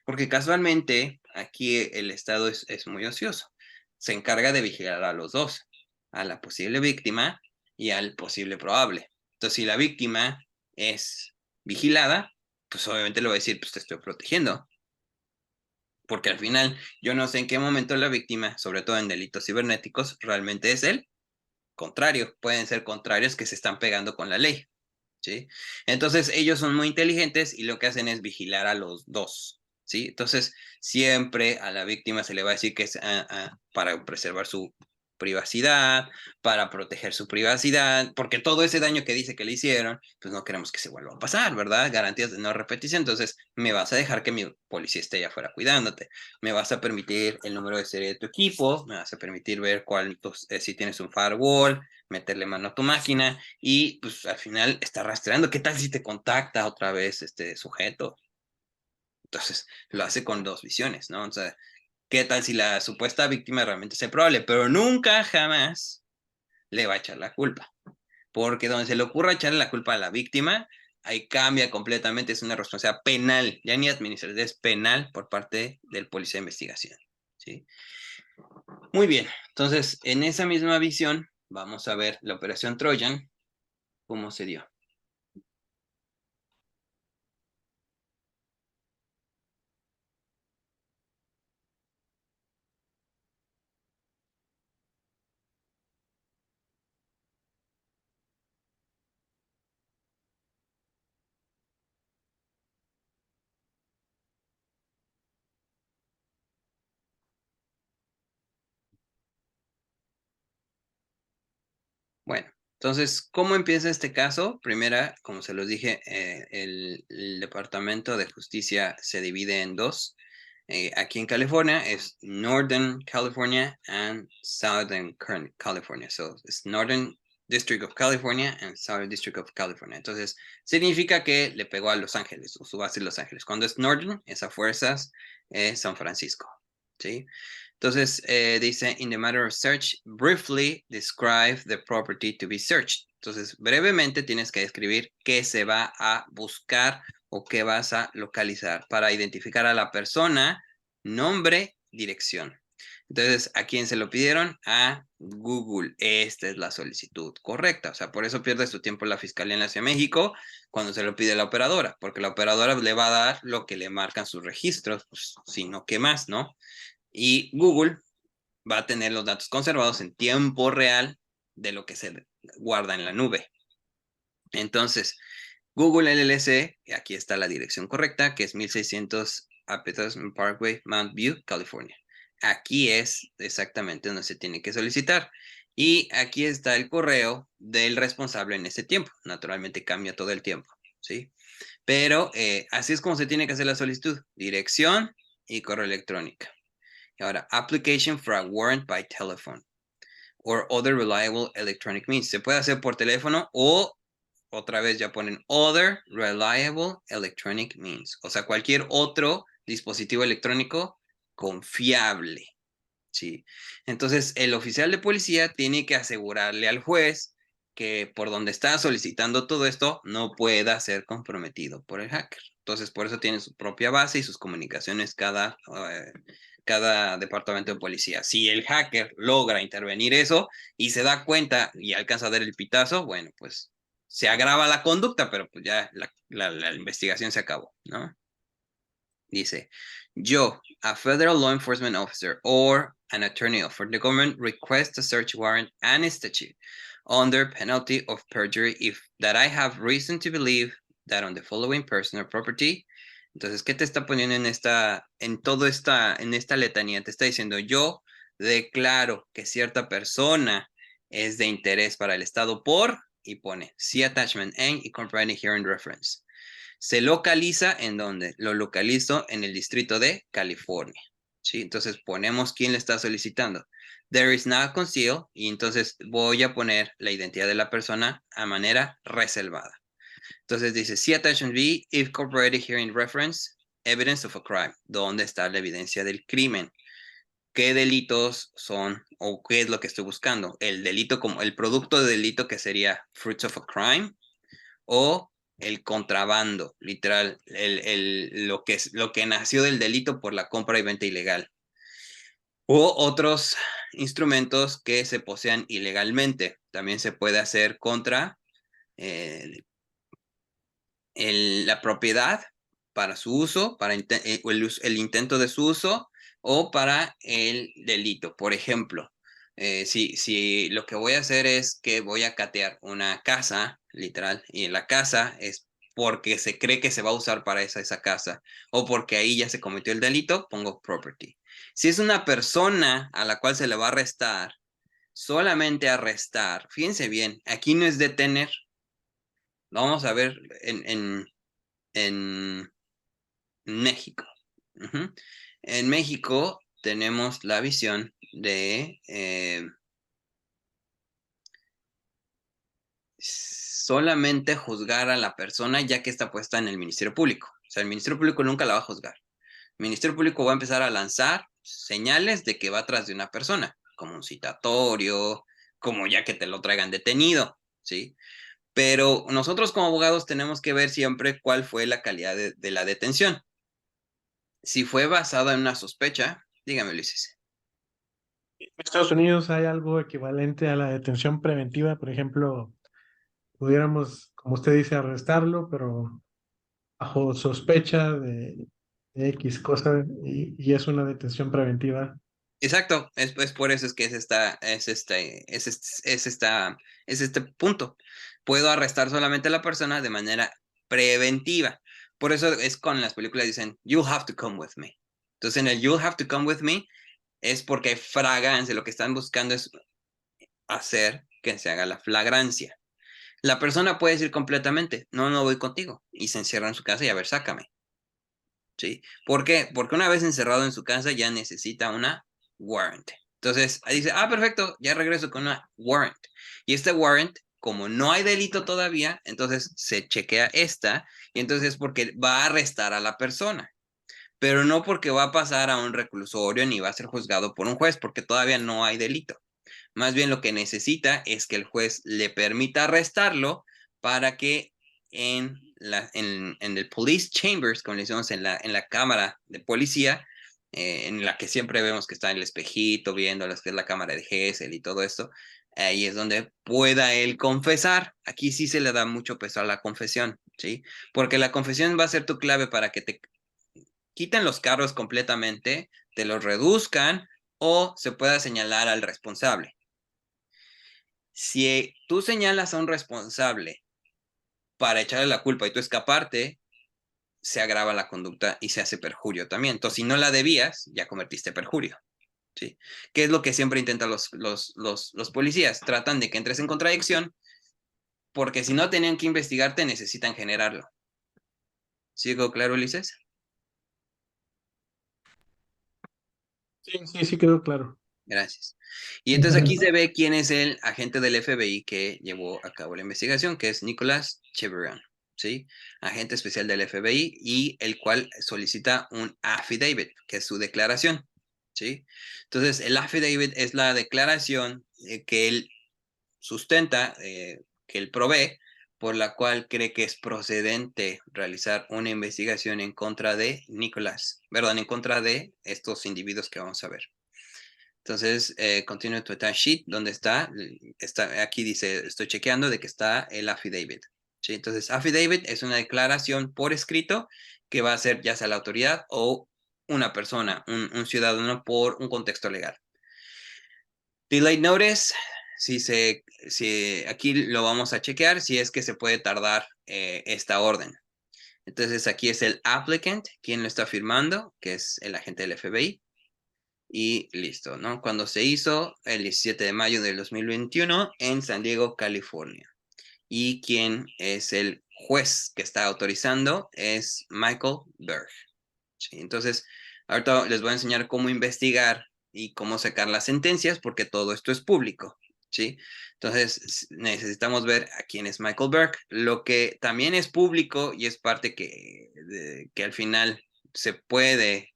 [SPEAKER 1] Porque casualmente aquí el Estado es muy ocioso. Se encarga de vigilar a los dos, a la posible víctima y al posible probable. Entonces, si la víctima es vigilada, pues obviamente le voy a decir, pues te estoy protegiendo. Porque al final yo no sé en qué momento la víctima, sobre todo en delitos cibernéticos, realmente es el contrario. Pueden ser contrarios que se están pegando con la ley. ¿Sí? Entonces ellos son muy inteligentes y lo que hacen es vigilar a los dos, ¿sí? Entonces siempre a la víctima se le va a decir que es para preservar su privacidad, para proteger su privacidad, porque todo ese daño que dice que le hicieron, pues no queremos que se vuelva a pasar, ¿verdad? Garantías de no repetición. Entonces me vas a dejar que mi policía esté allá afuera cuidándote, me vas a permitir el número de serie de tu equipo, me vas a permitir ver si tienes un firewall, meterle mano a tu máquina y pues al final está rastreando. ¿Qué tal si te contacta otra vez este sujeto? Entonces lo hace con 2 visiones, ¿no? O sea, ¿qué tal si la supuesta víctima realmente es el probable? Pero nunca, jamás le va a echar la culpa. Porque donde se le ocurra echarle la culpa a la víctima, ahí cambia completamente, es una responsabilidad penal, ya ni administrativa, es penal por parte del policía de investigación, ¿sí? Muy bien, entonces en esa misma visión vamos a ver la operación Trojan, cómo se dio. Bueno, entonces, ¿cómo empieza este caso? Primera, como se los dije, el Departamento de Justicia se divide en 2. Aquí en California es Northern California and Southern California. So, es Northern District of California and Southern District of California. Entonces, significa que le pegó a Los Ángeles, o su base en Los Ángeles. Cuando es Northern, es a fuerzas San Francisco, ¿sí? Entonces, dice, in the matter of search, briefly describe the property to be searched. Entonces, brevemente tienes que describir qué se va a buscar o qué vas a localizar para identificar a la persona, nombre, dirección. Entonces, ¿a quién se lo pidieron? A Google. Esta es la solicitud correcta. O sea, por eso pierde su tiempo la Fiscalía en la Ciudad de México cuando se lo pide la operadora, porque la operadora le va a dar lo que le marcan sus registros, pues, sino qué más, ¿no? Y Google va a tener los datos conservados en tiempo real de lo que se guarda en la nube. Entonces, Google LLC, aquí está la dirección correcta, que es 1600 Appleton Parkway, Mount View, California. Aquí es exactamente donde se tiene que solicitar. Y aquí está el correo del responsable en ese tiempo. Naturalmente cambia todo el tiempo, ¿sí? Pero así es como se tiene que hacer la solicitud. Dirección y correo electrónico. Ahora, application for a warrant by telephone or other reliable electronic means. Se puede hacer por teléfono o otra vez ya ponen other reliable electronic means. O sea, cualquier otro dispositivo electrónico confiable. ¿Sí? Entonces, el oficial de policía tiene que asegurarle al juez que por donde está solicitando todo esto no pueda ser comprometido por el hacker. Entonces, por eso tiene su propia base y sus comunicaciones cada departamento de policía. Si el hacker logra intervenir eso y se da cuenta y alcanza a dar el pitazo, bueno, pues se agrava la conducta, pero pues ya la investigación se acabó, ¿no? Dice, yo, a federal law enforcement officer or an attorney for the government request a search warrant and statute under penalty of perjury if that I have reason to believe that on the following person or property. Entonces, ¿qué te está poniendo en esta letanía? Te está diciendo, yo declaro que cierta persona es de interés para el Estado por, y pone, see attachment N incorporated here in reference. Se localiza en donde lo localizo en el distrito de California, ¿sí? Entonces ponemos quién le está solicitando. There is not concealed, y entonces voy a poner la identidad de la persona a manera reservada. Entonces dice, see attachment B, if incorporated here in reference, evidence of a crime. ¿Dónde está la evidencia del crimen? ¿Qué delitos son o qué es lo que estoy buscando? El delito como el producto de delito que sería fruits of a crime o el contrabando, literal, lo que nació del delito por la compra y venta ilegal. O otros instrumentos que se posean ilegalmente. También se puede hacer contra la propiedad para su uso, para el intento de su uso o para el delito. Por ejemplo, si lo que voy a hacer es que voy a catear una casa, literal, y en la casa es porque se cree que se va a usar para esa casa o porque ahí ya se cometió el delito, pongo property. Si es una persona a la cual se le va a arrestar, solamente arrestar, fíjense bien, aquí no es detener. Vamos a ver en México. Uh-huh. En México tenemos la visión de solamente juzgar a la persona ya que está puesta en el Ministerio Público. O sea, el Ministerio Público nunca la va a juzgar. El Ministerio Público va a empezar a lanzar señales de que va atrás de una persona, como un citatorio, como ya que te lo traigan detenido, ¿sí? Pero nosotros como abogados tenemos que ver siempre cuál fue la calidad de la detención. Si fue basada en una sospecha, dígame, Ulises.
[SPEAKER 2] En Estados Unidos hay algo equivalente a la detención preventiva, por ejemplo, pudiéramos, como usted dice, arrestarlo, pero bajo sospecha de X cosa y es una detención preventiva.
[SPEAKER 1] Exacto, es por eso es que es este punto. Puedo arrestar solamente a la persona de manera preventiva. Por eso es con las películas dicen, you have to come with me. Entonces en el you have to come with me es porque hay flagrancia, lo que están buscando es hacer que se haga la flagrancia. La persona puede decir completamente, no voy contigo, y se encierra en su casa y a ver, sácame. ¿Sí? ¿Por qué? Porque una vez encerrado en su casa ya necesita una warrant. Entonces dice, perfecto, ya regreso con una warrant. Y este warrant, como no hay delito todavía, entonces se chequea esta, y entonces porque va a arrestar a la persona, pero no porque va a pasar a un reclusorio ni va a ser juzgado por un juez, porque todavía no hay delito. Más bien lo que necesita es que el juez le permita arrestarlo para que en el police chambers, como le decimos en la cámara de policía, en la que siempre vemos que está el espejito viendo las que es la cámara de Gesell y todo esto, ahí es donde pueda él confesar. Aquí sí se le da mucho peso a la confesión, ¿sí? Porque la confesión va a ser tu clave para que te quiten los cargos completamente, te los reduzcan o se pueda señalar al responsable. Si tú señalas a un responsable para echarle la culpa y tú escaparte, se agrava la conducta y se hace perjurio también. Entonces, si no la debías, ya convertiste perjurio. ¿Sí? ¿Qué es lo que siempre intentan los policías? Tratan de que entres en contradicción, porque si no tenían que investigarte, necesitan generarlo. ¿Sigo claro, Ulises?
[SPEAKER 2] Sí, quedó claro.
[SPEAKER 1] Gracias. Y entonces aquí se ve quién es el agente del FBI que llevó a cabo la investigación, que es Nicholas Cheveron, ¿sí? Agente especial del FBI y el cual solicita un affidavit, que es su declaración, ¿sí? Entonces, el affidavit es la declaración que él sustenta, que él provee, por la cual cree que es procedente realizar una investigación en contra de en contra de estos individuos que vamos a ver. Entonces, continúo tu sheet, donde está, aquí dice, estoy chequeando de que está el affidavit. ¿Sí? Entonces, affidavit es una declaración por escrito que va a ser ya sea la autoridad o una persona, un ciudadano por un contexto legal. Delayed notice, si aquí lo vamos a chequear si es que se puede tardar esta orden. Entonces, aquí es el applicant, quien lo está firmando, que es el agente del FBI. Y listo, ¿no? Cuando se hizo el 17 de mayo del 2021 en San Diego, California. Y quien es el juez que está autorizando es Michael Berg. ¿Sí? Entonces, ahorita les voy a enseñar cómo investigar y cómo sacar las sentencias, porque todo esto es público. ¿Sí? Entonces, necesitamos ver a quién es Michael Berg. Lo que también es público y es parte que al final se puede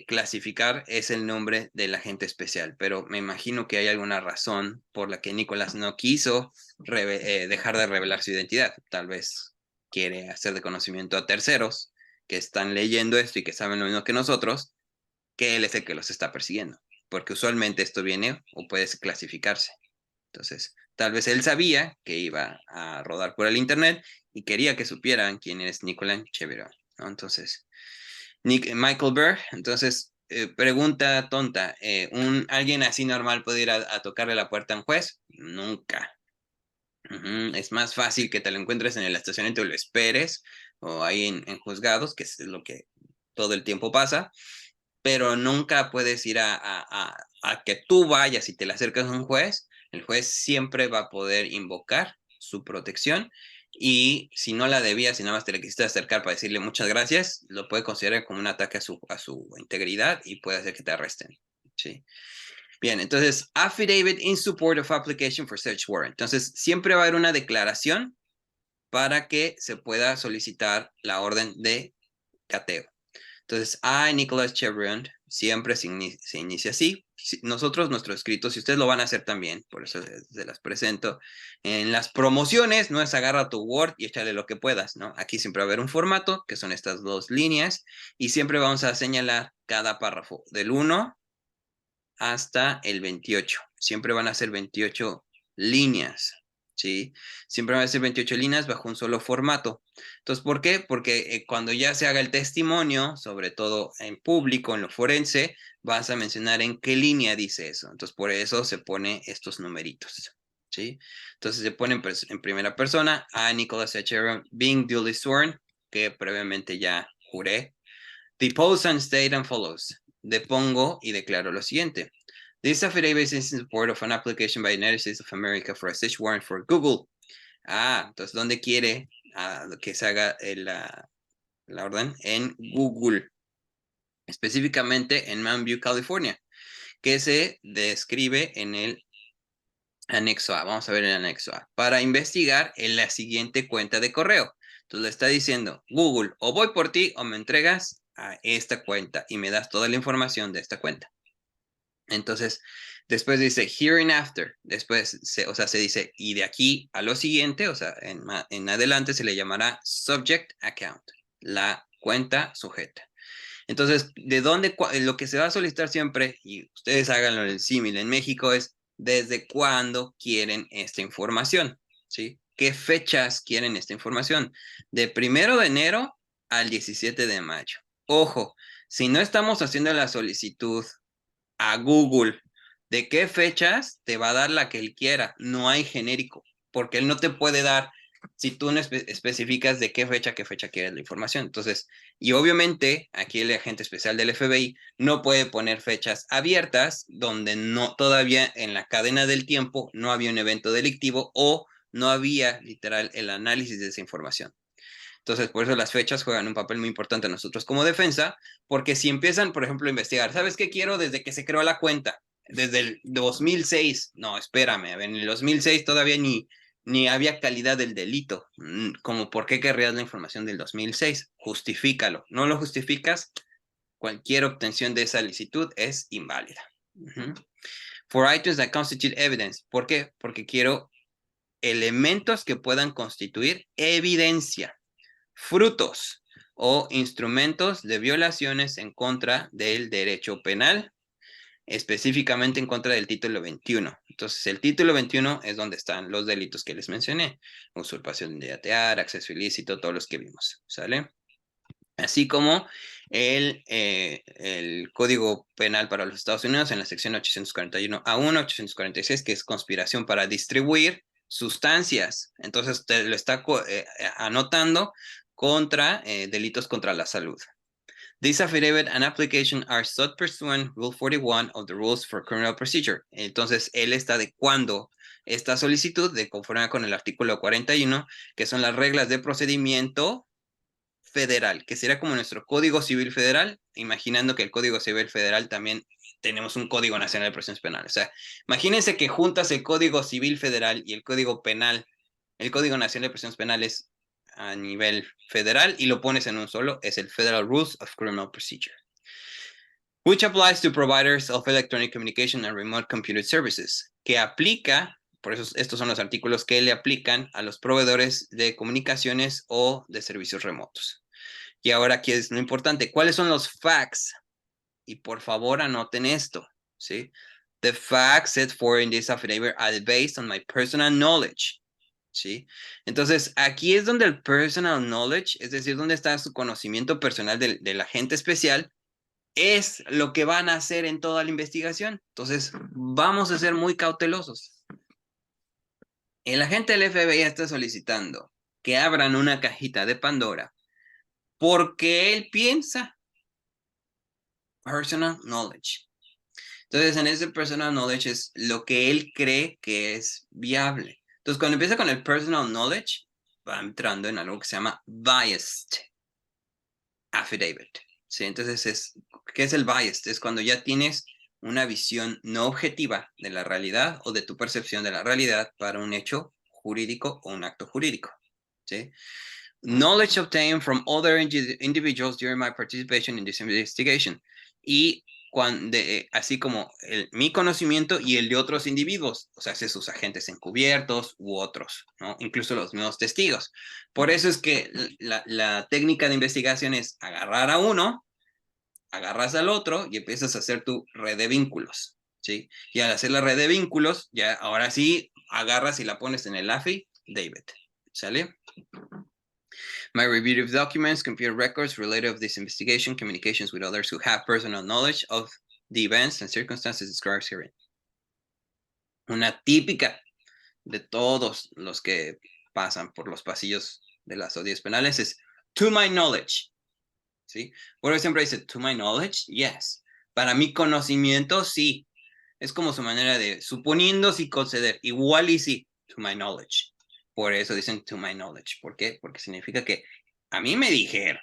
[SPEAKER 1] clasificar es el nombre del agente especial, pero me imagino que hay alguna razón por la que Nicolás no quiso dejar de revelar su identidad. Tal vez quiere hacer de conocimiento a terceros que están leyendo esto y que saben lo mismo que nosotros, que él es el que los está persiguiendo, porque usualmente esto viene o puede clasificarse. Entonces, tal vez él sabía que iba a rodar por el internet y quería que supieran quién es Nicolás Cheverón, ¿no? Entonces, Michael Berg, entonces, pregunta tonta, ¿alguien así normal puede ir a tocarle la puerta a un juez? Nunca. Es más fácil que te lo encuentres en el estacionamiento y lo esperes, o ahí en juzgados, que es lo que todo el tiempo pasa, pero nunca puedes ir a que tú vayas y te le acercas a un juez. El juez siempre va a poder invocar su protección, y si no la debías, si nada más te le quisiste acercar para decirle muchas gracias, lo puede considerar como un ataque a su integridad y puede hacer que te arresten. ¿Sí? Bien, entonces, affidavit in support of application for search warrant. Entonces, siempre va a haber una declaración para que se pueda solicitar la orden de cateo. Entonces, I, Nicholas Cheverón, siempre se inicia así. Nosotros, nuestro escrito, si ustedes lo van a hacer también, por eso se las presento. En las promociones, no es agarra tu Word y échale lo que puedas, ¿no? Aquí siempre va a haber un formato, que son estas dos líneas, y siempre vamos a señalar cada párrafo, del 1 hasta el 28. Siempre van a ser 28 líneas, ¿sí? Siempre van a ser 28 líneas bajo un solo formato. Entonces, ¿por qué? Porque cuando ya se haga el testimonio, sobre todo en público, en lo forense, vas a mencionar en qué línea dice eso. Entonces, por eso se pone estos numeritos, ¿sí? Entonces, se pone en primera persona, I, Nicholas Cheverón, being duly sworn, que previamente ya juré. Depose and state and follows. Depongo y declaro lo siguiente. This affidavit is in support of an application by the United States of America for a search warrant for Google. Entonces, ¿dónde quiere que se haga la orden? En Google, específicamente en Mountain View, California, que se describe en el anexo A. Vamos a ver el anexo A. Para investigar en la siguiente cuenta de correo. Entonces le está diciendo, Google, o voy por ti o me entregas a esta cuenta y me das toda la información de esta cuenta. Entonces, después dice hereinafter, después, se dice, y de aquí a lo siguiente, o sea, en adelante se le llamará subject account, la cuenta sujeta. Entonces, ¿de dónde? Lo que se va a solicitar siempre, y ustedes háganlo en el símil en México, es desde cuándo quieren esta información, ¿sí? ¿Qué fechas quieren esta información? De 1 de enero al 17 de mayo. Ojo, si no estamos haciendo la solicitud a Google de qué fechas, te va a dar la que él quiera. No hay genérico, porque él no te puede dar si tú no especificas de qué fecha quieres la información. Entonces, y obviamente aquí el agente especial del FBI no puede poner fechas abiertas donde no todavía en la cadena del tiempo no había un evento delictivo o no había literal el análisis de esa información. Entonces, por eso las fechas juegan un papel muy importante a nosotros como defensa, porque si empiezan, por ejemplo, a investigar, ¿sabes qué quiero desde que se creó la cuenta? Desde el 2006. No, espérame, a ver, en el 2006 todavía ni había calidad del delito. Como, ¿por qué querrías la información del 2006? Justifícalo. No lo justificas, cualquier obtención de esa licitud es inválida. For items that constitute evidence. ¿Por qué? Porque quiero elementos que puedan constituir evidencia, frutos o instrumentos de violaciones en contra del derecho penal, específicamente en contra del título 21. Entonces, el título 21 es donde están los delitos que les mencioné: usurpación de identidad, acceso ilícito, todos los que vimos, ¿sale? Así como el Código Penal para los Estados Unidos en la sección 841A1, 846, que es conspiración para distribuir sustancias. Entonces, te lo está anotando contra delitos contra la salud. This affidavit and application are sought pursuant Rule 41 of the Rules for Criminal Procedure. Entonces, él está adecuando esta solicitud de conformidad con el artículo 41, que son las reglas de procedimiento federal, que sería como nuestro Código Civil Federal, imaginando que el Código Civil Federal también tenemos un Código Nacional de Procedimientos Penales. O sea, imagínense que juntas el Código Civil Federal y el Código Penal, el Código Nacional de Procedimientos Penales a nivel federal, y lo pones en un solo, es el Federal Rules of Criminal Procedure, which applies to providers of electronic communication and remote computed services, que aplica, por eso estos son los artículos que le aplican a los proveedores de comunicaciones o de servicios remotos. Y ahora aquí es lo importante, ¿cuáles son los facts? Y por favor anoten esto, ¿sí? The facts set forth in this affidavit are based on my personal knowledge, ¿sí? Entonces, aquí es donde el personal knowledge, es decir, donde está su conocimiento personal del agente especial, es lo que van a hacer en toda la investigación. Entonces, vamos a ser muy cautelosos. El agente del FBI está solicitando que abran una cajita de Pandora porque él piensa personal knowledge. Entonces, en ese personal knowledge es lo que él cree que es viable. Entonces, cuando empieza con el personal knowledge, va entrando en algo que se llama biased affidavit. ¿Sí? Entonces, ¿qué es el biased? Es cuando ya tienes una visión no objetiva de la realidad o de tu percepción de la realidad para un hecho jurídico o un acto jurídico. ¿Sí? Knowledge obtained from other individuals during my participation in this investigation. Y así como mi conocimiento y el de otros individuos, o sea, sus agentes encubiertos u otros, ¿no? Incluso los mismos testigos. Por eso es que la técnica de investigación es agarrar a uno, agarras al otro y empiezas a hacer tu red de vínculos, ¿sí? Y al hacer la red de vínculos, ya ahora sí agarras y la pones en el affidavit, ¿sale? My review of documents, computer records related of this investigation, communications with others who have personal knowledge of the events and circumstances described herein. Una típica de todos los que pasan por los pasillos de las audiencias penales es to my knowledge. ¿Sí? Por eso siempre dice to my knowledge, yes. Para mi conocimiento, sí. Es como su manera de suponiendo si conceder, igual y sí, to my knowledge. Por eso dicen to my knowledge. ¿Por qué? Porque significa que a mí me dijeron.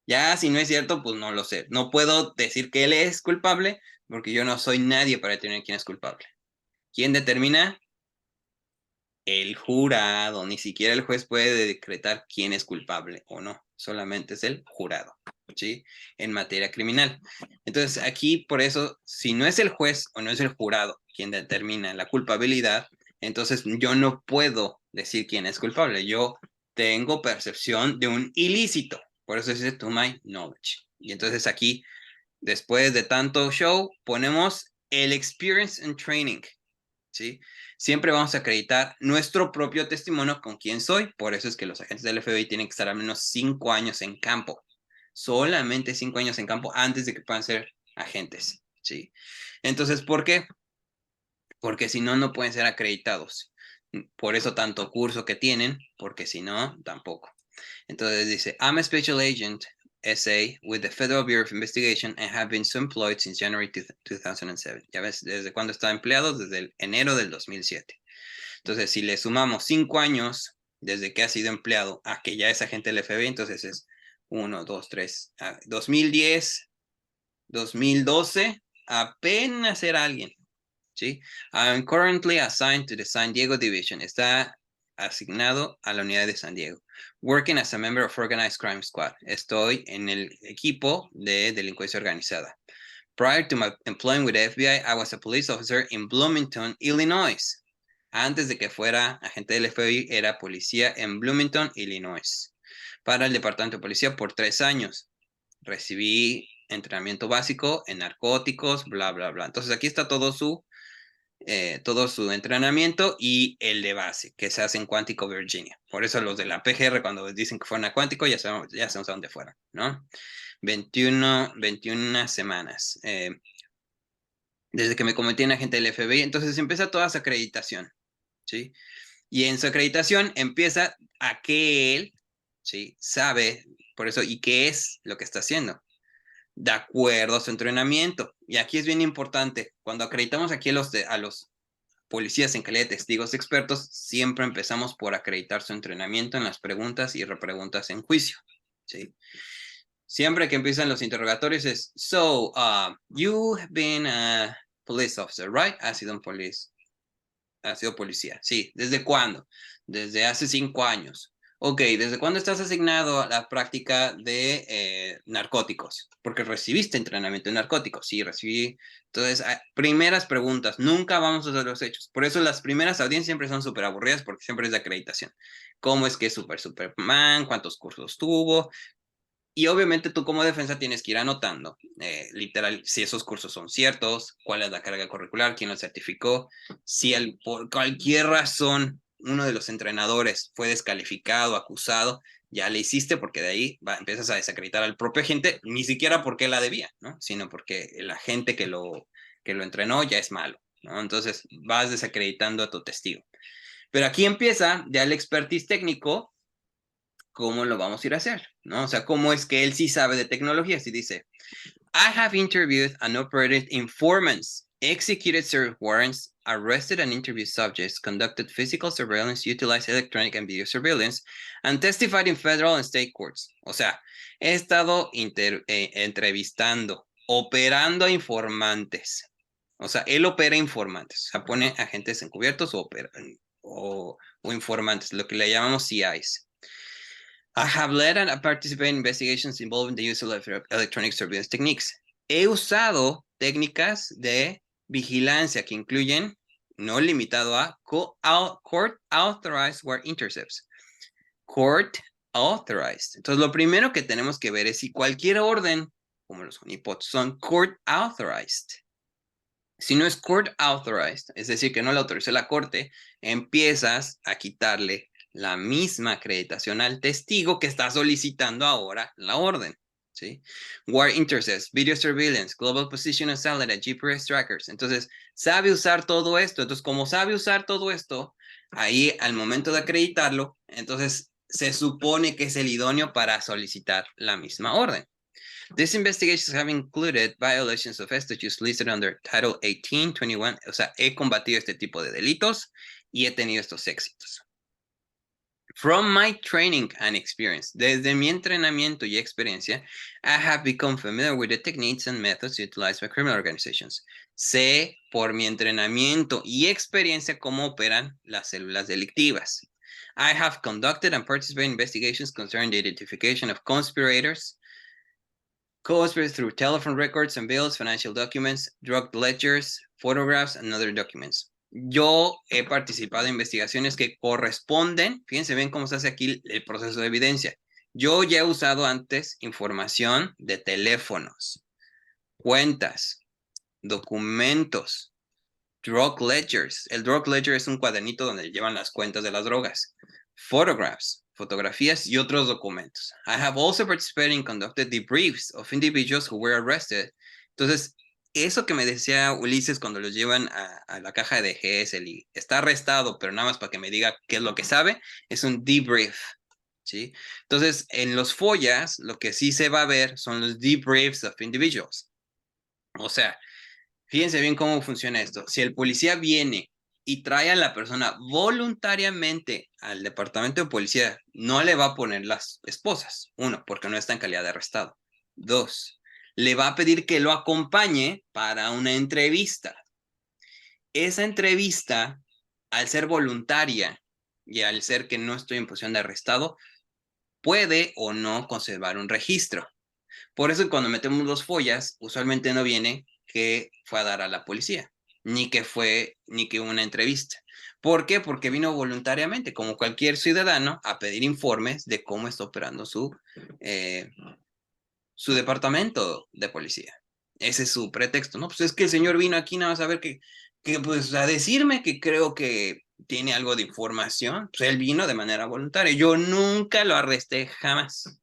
[SPEAKER 1] Ya si no es cierto, pues no lo sé. No puedo decir que él es culpable porque yo no soy nadie para determinar quién es culpable. ¿Quién determina? El jurado. Ni siquiera el juez puede decretar quién es culpable o no. Solamente es el jurado, ¿sí? En materia criminal. Entonces aquí, por eso, si no es el juez o no es el jurado quien determina la culpabilidad, entonces yo no puedo decir quién es culpable. Yo tengo percepción de un ilícito. Por eso dice to my knowledge. Y entonces aquí, después de tanto show, ponemos el experience and training, ¿sí? Siempre vamos a acreditar nuestro propio testimonio con quién soy. Por eso es que los agentes del FBI tienen que estar al menos 5 años en campo. Solamente 5 años en campo antes de que puedan ser agentes, ¿sí? Entonces, ¿por qué? Porque si no, no pueden ser acreditados. Por eso tanto curso que tienen, porque si no, tampoco. Entonces dice, I'm a special agent, SA, with the Federal Bureau of Investigation and have been so employed since January 2007. Ya ves, ¿desde cuándo está empleado? Desde el enero del 2007. Entonces, si le sumamos 5 años desde que ha sido empleado a que ya es agente del FBI, entonces es 1, 2, 3, 2010, 2012, apenas era alguien, ¿sí? I'm currently assigned to the San Diego Division. Está asignado a la unidad de San Diego. Working as a member of Organized Crime Squad. Estoy en el equipo de delincuencia organizada. Prior to my employment with the FBI, I was a police officer in Bloomington, Illinois. Antes de que fuera agente del FBI, era policía en Bloomington, Illinois. Para el departamento de policía por 3 años. Recibí entrenamiento básico en narcóticos, bla, bla, bla. Entonces aquí está todo su entrenamiento y el de base, que se hace en Quantico, Virginia. Por eso los de la PGR, cuando dicen que fueron a Quantico, ya sabemos a dónde fueron, ¿no? 21 semanas. Desde que me convertí en agente del FBI, entonces empieza toda su acreditación, ¿sí? Y en su acreditación empieza a que él, ¿sí? Sabe, por eso, y qué es lo que está haciendo, de acuerdo a su entrenamiento. Y aquí es bien importante, cuando acreditamos aquí a los policías en calidad de testigos expertos, siempre empezamos por acreditar su entrenamiento en las preguntas y repreguntas en juicio, ¿sí? Siempre que empiezan los interrogatorios es, so, you have been a police officer, right? Has sido policía. Sí, ¿desde cuándo? Desde hace 5 años. Ok, ¿desde cuándo estás asignado a la práctica de narcóticos? Porque recibiste entrenamiento en narcóticos. Sí, recibí. Entonces, primeras preguntas. Nunca vamos a hacer los hechos. Por eso las primeras audiencias siempre son súper aburridas porque siempre es de acreditación. ¿Cómo es que es Superman? ¿Cuántos cursos tuvo? Y obviamente tú como defensa tienes que ir anotando, literal, si esos cursos son ciertos, cuál es la carga curricular, quién lo certificó, si por cualquier razón uno de los entrenadores fue descalificado, acusado, ya le hiciste porque de ahí empiezas a desacreditar al propio agente, ni siquiera porque la debía, ¿no? Sino porque el agente que lo entrenó ya es malo, ¿no? Entonces vas desacreditando a tu testigo. Pero aquí empieza ya el expertise técnico. ¿Cómo lo vamos a ir a hacer? ¿No? O sea, ¿cómo es que él sí sabe de tecnología? Si dice, I have interviewed and operated informants, executed search warrants, arrested and interviewed subjects, conducted physical surveillance, utilized electronic and video surveillance, and testified in federal and state courts. O sea, he estado entrevistando, operando a informantes. O sea, él opera informantes. O sea, pone agentes encubiertos o informantes, lo que le llamamos CIs. I have led and participated in investigations involving the use of electronic surveillance techniques. He usado técnicas de vigilancia que incluyen, no limitado a, court authorized warrant intercepts. Court authorized. Entonces, lo primero que tenemos que ver es si cualquier orden, como los honeypots, son court authorized. Si no es court authorized, es decir, que no le autorizó la corte, empiezas a quitarle la misma acreditación al testigo que está solicitando ahora la orden, ¿sí? Warrant intercepts, video surveillance, global position and satellite, GPS trackers. Entonces, sabe usar todo esto. Entonces, como sabe usar todo esto, ahí al momento de acreditarlo, entonces se supone que es el idóneo para solicitar la misma orden. These investigations have included violations of statutes listed under Title 18, 21. O sea, he combatido este tipo de delitos y he tenido estos éxitos. From my training and experience, desde mi entrenamiento y experiencia, I have become familiar with the techniques and methods utilized by criminal organizations. Sé por mi entrenamiento y experiencia cómo operan las células delictivas. I have conducted and participated in investigations concerning the identification of conspirators through telephone records and bills, financial documents, drug ledgers, photographs, and other documents. Yo he participado en investigaciones que corresponden, fíjense bien cómo se hace aquí el proceso de evidencia. Yo ya he usado antes información de teléfonos, cuentas, documentos, drug ledgers. El drug ledger es un cuadernito donde llevan las cuentas de las drogas. Photographs, fotografías y otros documentos. I have also participated in conducted debriefs of individuals who were arrested. Entonces, eso que me decía Ulises cuando los llevan a la caja de GSL, está arrestado, pero nada más para que me diga qué es lo que sabe, es un debrief, ¿sí? Entonces, en los FOIAs, lo que sí se va a ver son los debriefs of individuals. O sea, fíjense bien cómo funciona esto. Si el policía viene y trae a la persona voluntariamente al departamento de policía, no le va a poner las esposas. 1, porque no está en calidad de arrestado. 2, le va a pedir que lo acompañe para una entrevista. Esa entrevista, al ser voluntaria y al ser que no estoy en posición de arrestado, puede o no conservar un registro. Por eso cuando metemos los follas, usualmente no viene que fue a dar a la policía, ni que una entrevista. ¿Por qué? Porque vino voluntariamente, como cualquier ciudadano, a pedir informes de cómo está operando su departamento de policía. Ese es su pretexto, ¿no? Pues es que el señor vino aquí nada más a ver pues a decirme que creo que tiene algo de información. Pues él vino de manera voluntaria. Yo nunca lo arresté, jamás.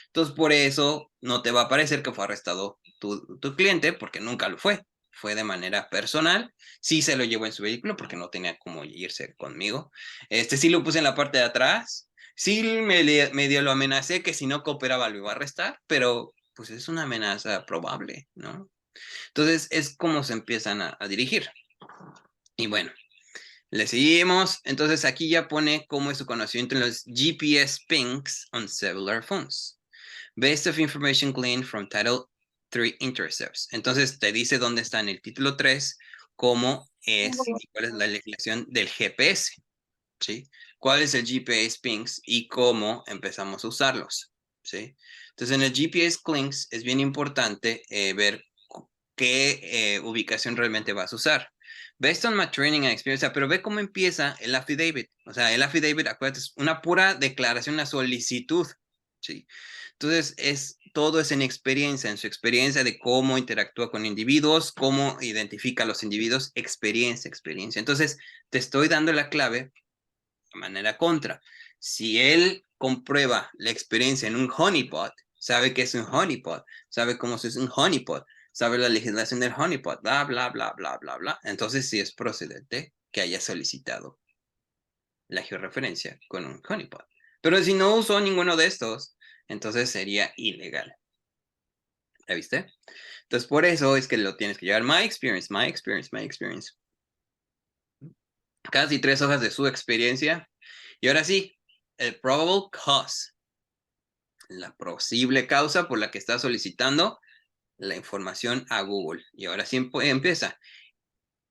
[SPEAKER 1] Entonces, por eso no te va a parecer que fue arrestado tu cliente, porque nunca lo fue. Fue de manera personal. Sí se lo llevó en su vehículo, porque no tenía cómo irse conmigo. Sí lo puse en la parte de atrás. Sí medio lo amenacé que si no cooperaba lo iba a arrestar, pero pues es una amenaza probable, ¿no? Entonces, es como se empiezan a dirigir. Y bueno, le seguimos. Entonces, aquí ya pone cómo es su conocimiento en los GPS pings on cellular phones. Based of information gleaned from Title 3 intercepts. Entonces te dice dónde está en el título 3, cómo es y cuál es la legislación del GPS, ¿sí? ¿Cuál es el GPS pings y cómo empezamos a usarlos, ¿sí? Entonces en el GPS pings es bien importante ver qué ubicación realmente vas a usar. Based on my training and experience, pero ve cómo empieza el affidavit. O sea, el affidavit, acuérdate, es una pura declaración, una solicitud, ¿sí? Entonces, todo es en su experiencia de cómo interactúa con individuos, cómo identifica a los individuos, experiencia. Entonces, te estoy dando la clave de manera contra. Si él comprueba la experiencia en un honeypot, sabe que es un honeypot, sabe cómo se es un honeypot, sabe la legislación del honeypot, bla, bla, bla, bla, bla, bla. Entonces, sí es procedente que haya solicitado la georreferencia con un honeypot. Pero si no usó ninguno de estos, entonces sería ilegal. ¿Ya viste? Entonces, por eso es que lo tienes que llevar. My experience. Casi 3 hojas de su experiencia. Y ahora sí, el probable cause. La posible causa por la que está solicitando la información a Google. Y ahora sí empieza.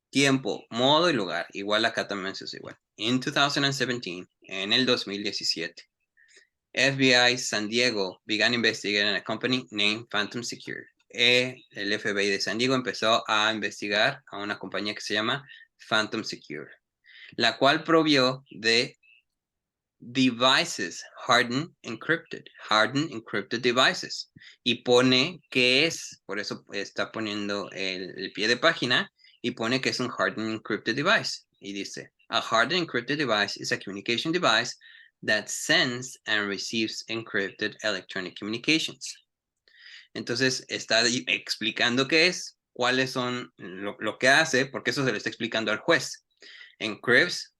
[SPEAKER 1] Tiempo, modo y lugar. Igual acá también es igual. In 2017, en el 2017. FBI San Diego began investigating a company named Phantom Secure. El FBI de San Diego empezó a investigar a una compañía que se llama Phantom Secure, la cual provió de devices hardened encrypted devices, y pone que es, por eso está poniendo el pie de página, y pone que es un hardened encrypted device, y dice, a hardened encrypted device is a communication device that sends and receives encrypted electronic communications. Entonces está explicando qué es, cuáles son lo que hace, porque eso se lo está explicando al juez. Encrypts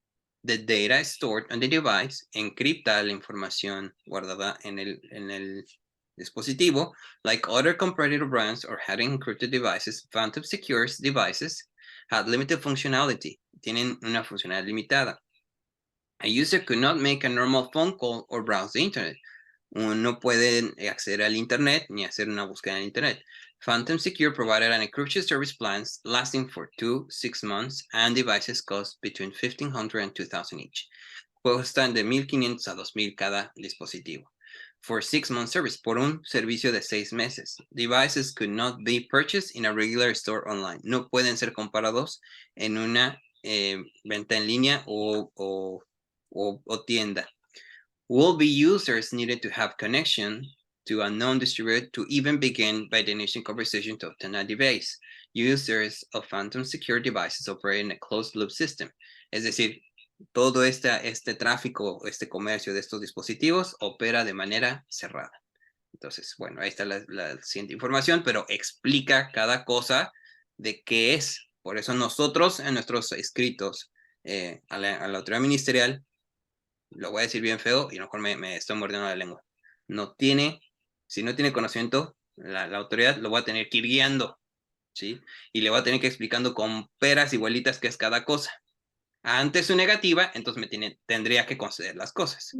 [SPEAKER 1] the data stored on the device, encripta la información guardada en el dispositivo. Like other competitor brands or having encrypted devices, Phantom Secure's devices had limited functionality. Tienen una funcionalidad limitada. A user could not make a normal phone call or browse the internet. No pueden acceder al internet ni hacer una búsqueda en internet. Phantom Secure provided an encryption service plans lasting for 6 months, and devices cost between $1,500 and $2,000 each. Cuestan de $1,500 a $2,000 cada dispositivo. For 6-month service, por un servicio de 6 meses. Devices could not be purchased in a regular store online. No pueden ser comparados en una venta en línea o tienda. Will be users needed to have connection to a known distributor to even begin by the initial conversation to obtain a device. Users of Phantom Secure devices operate in a closed loop system. Es decir, todo este tráfico, este comercio de estos dispositivos opera de manera cerrada. Entonces, bueno, ahí está la siguiente información, pero explica cada cosa de qué es. Por eso nosotros en nuestros escritos a la autoridad ministerial, lo voy a decir bien feo y a lo mejor me estoy mordiendo la lengua. Si no tiene conocimiento, la autoridad lo va a tener que ir guiando, ¿sí? Y le va a tener que ir explicando con peras y bolitas qué es cada cosa. Ante su negativa, entonces tendría que conceder las cosas.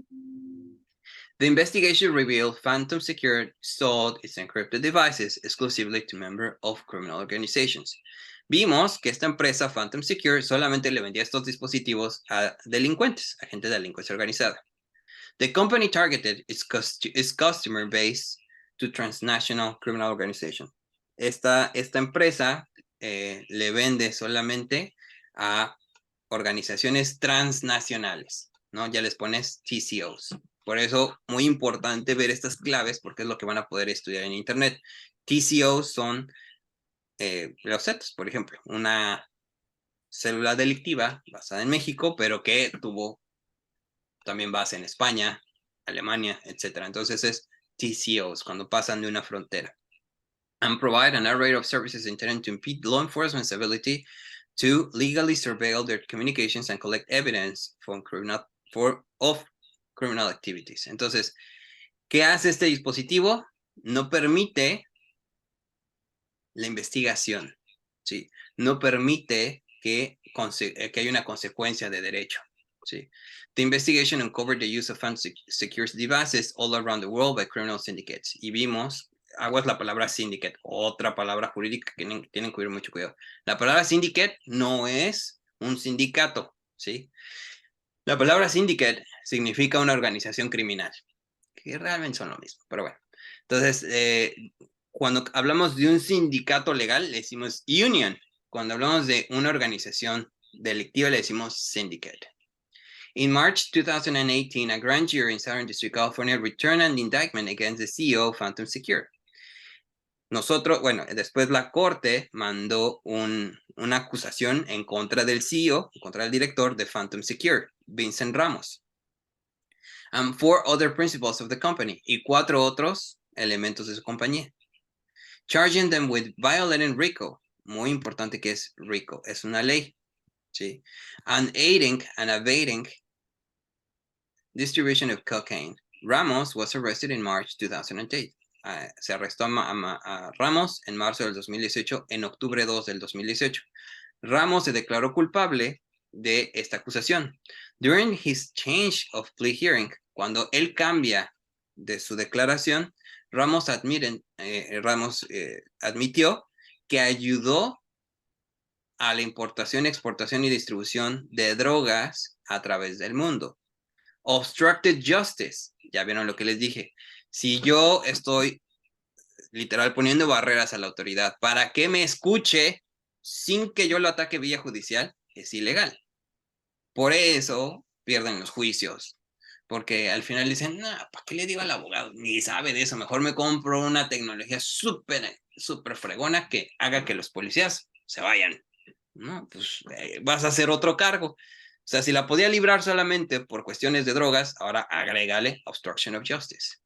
[SPEAKER 1] The investigation revealed Phantom Secure sold its encrypted devices exclusively to members of criminal organizations. Vimos que esta empresa, Phantom Secure, solamente le vendía estos dispositivos a delincuentes, a gente de delincuencia organizada. The company targeted its customer base to transnational criminal organization. Esta empresa le vende solamente a organizaciones transnacionales, ¿no? Ya les pones TCOs. Por eso, muy importante ver estas claves porque es lo que van a poder estudiar en Internet. TCOs son los Zetas, por ejemplo, una célula delictiva basada en México, pero que tuvo también base en España, Alemania, etc. Entonces es TCOs cuando pasan de una frontera. And provide an array of services intended to impede law enforcement's ability to legally surveil their communications and collect evidence of criminal activities. Entonces, ¿qué hace este dispositivo? No permite la investigación, ¿sí? No permite que haya una consecuencia de derecho, ¿sí? The investigation uncovered the use of secure devices all around the world by criminal syndicates. Y vimos, aguas la palabra syndicate, otra palabra jurídica que tienen que huir mucho cuidado. La palabra syndicate no es un sindicato, ¿sí? La palabra syndicate significa una organización criminal, que realmente son lo mismo, pero bueno. Entonces, cuando hablamos de un sindicato legal, le decimos union. Cuando hablamos de una organización delictiva, le decimos syndicate. In March 2018, a grand jury in Southern District, California, returned an indictment against the CEO of Phantom Secure. Después la corte mandó una acusación en contra del CEO, en contra del director de Phantom Secure, Vincent Ramos. And 4 other principals of the company, y 4 otros elementos de su compañía. Charging them with violating RICO, muy importante que es RICO, es una ley, ¿sí? And aiding and abetting distribution of cocaine. Ramos was arrested in March 2008. Se arrestó a Ramos en marzo del 2018, en octubre 2 del 2018. Ramos se declaró culpable de esta acusación. During his change of plea hearing, cuando él cambia de su declaración, Ramos admitió que ayudó a la importación, exportación y distribución de drogas a través del mundo. Obstructed justice, ya vieron lo que les dije. Si yo estoy literal poniendo barreras a la autoridad para que me escuche sin que yo lo ataque vía judicial, es ilegal. Por eso pierden los juicios, porque al final dicen, no, ¿para qué le digo al abogado? Ni sabe de eso, mejor me compro una tecnología súper fregona que haga que los policías se vayan. No, pues vas a hacer otro cargo. O sea, si la podía librar solamente por cuestiones de drogas, ahora agrégale obstruction of justice.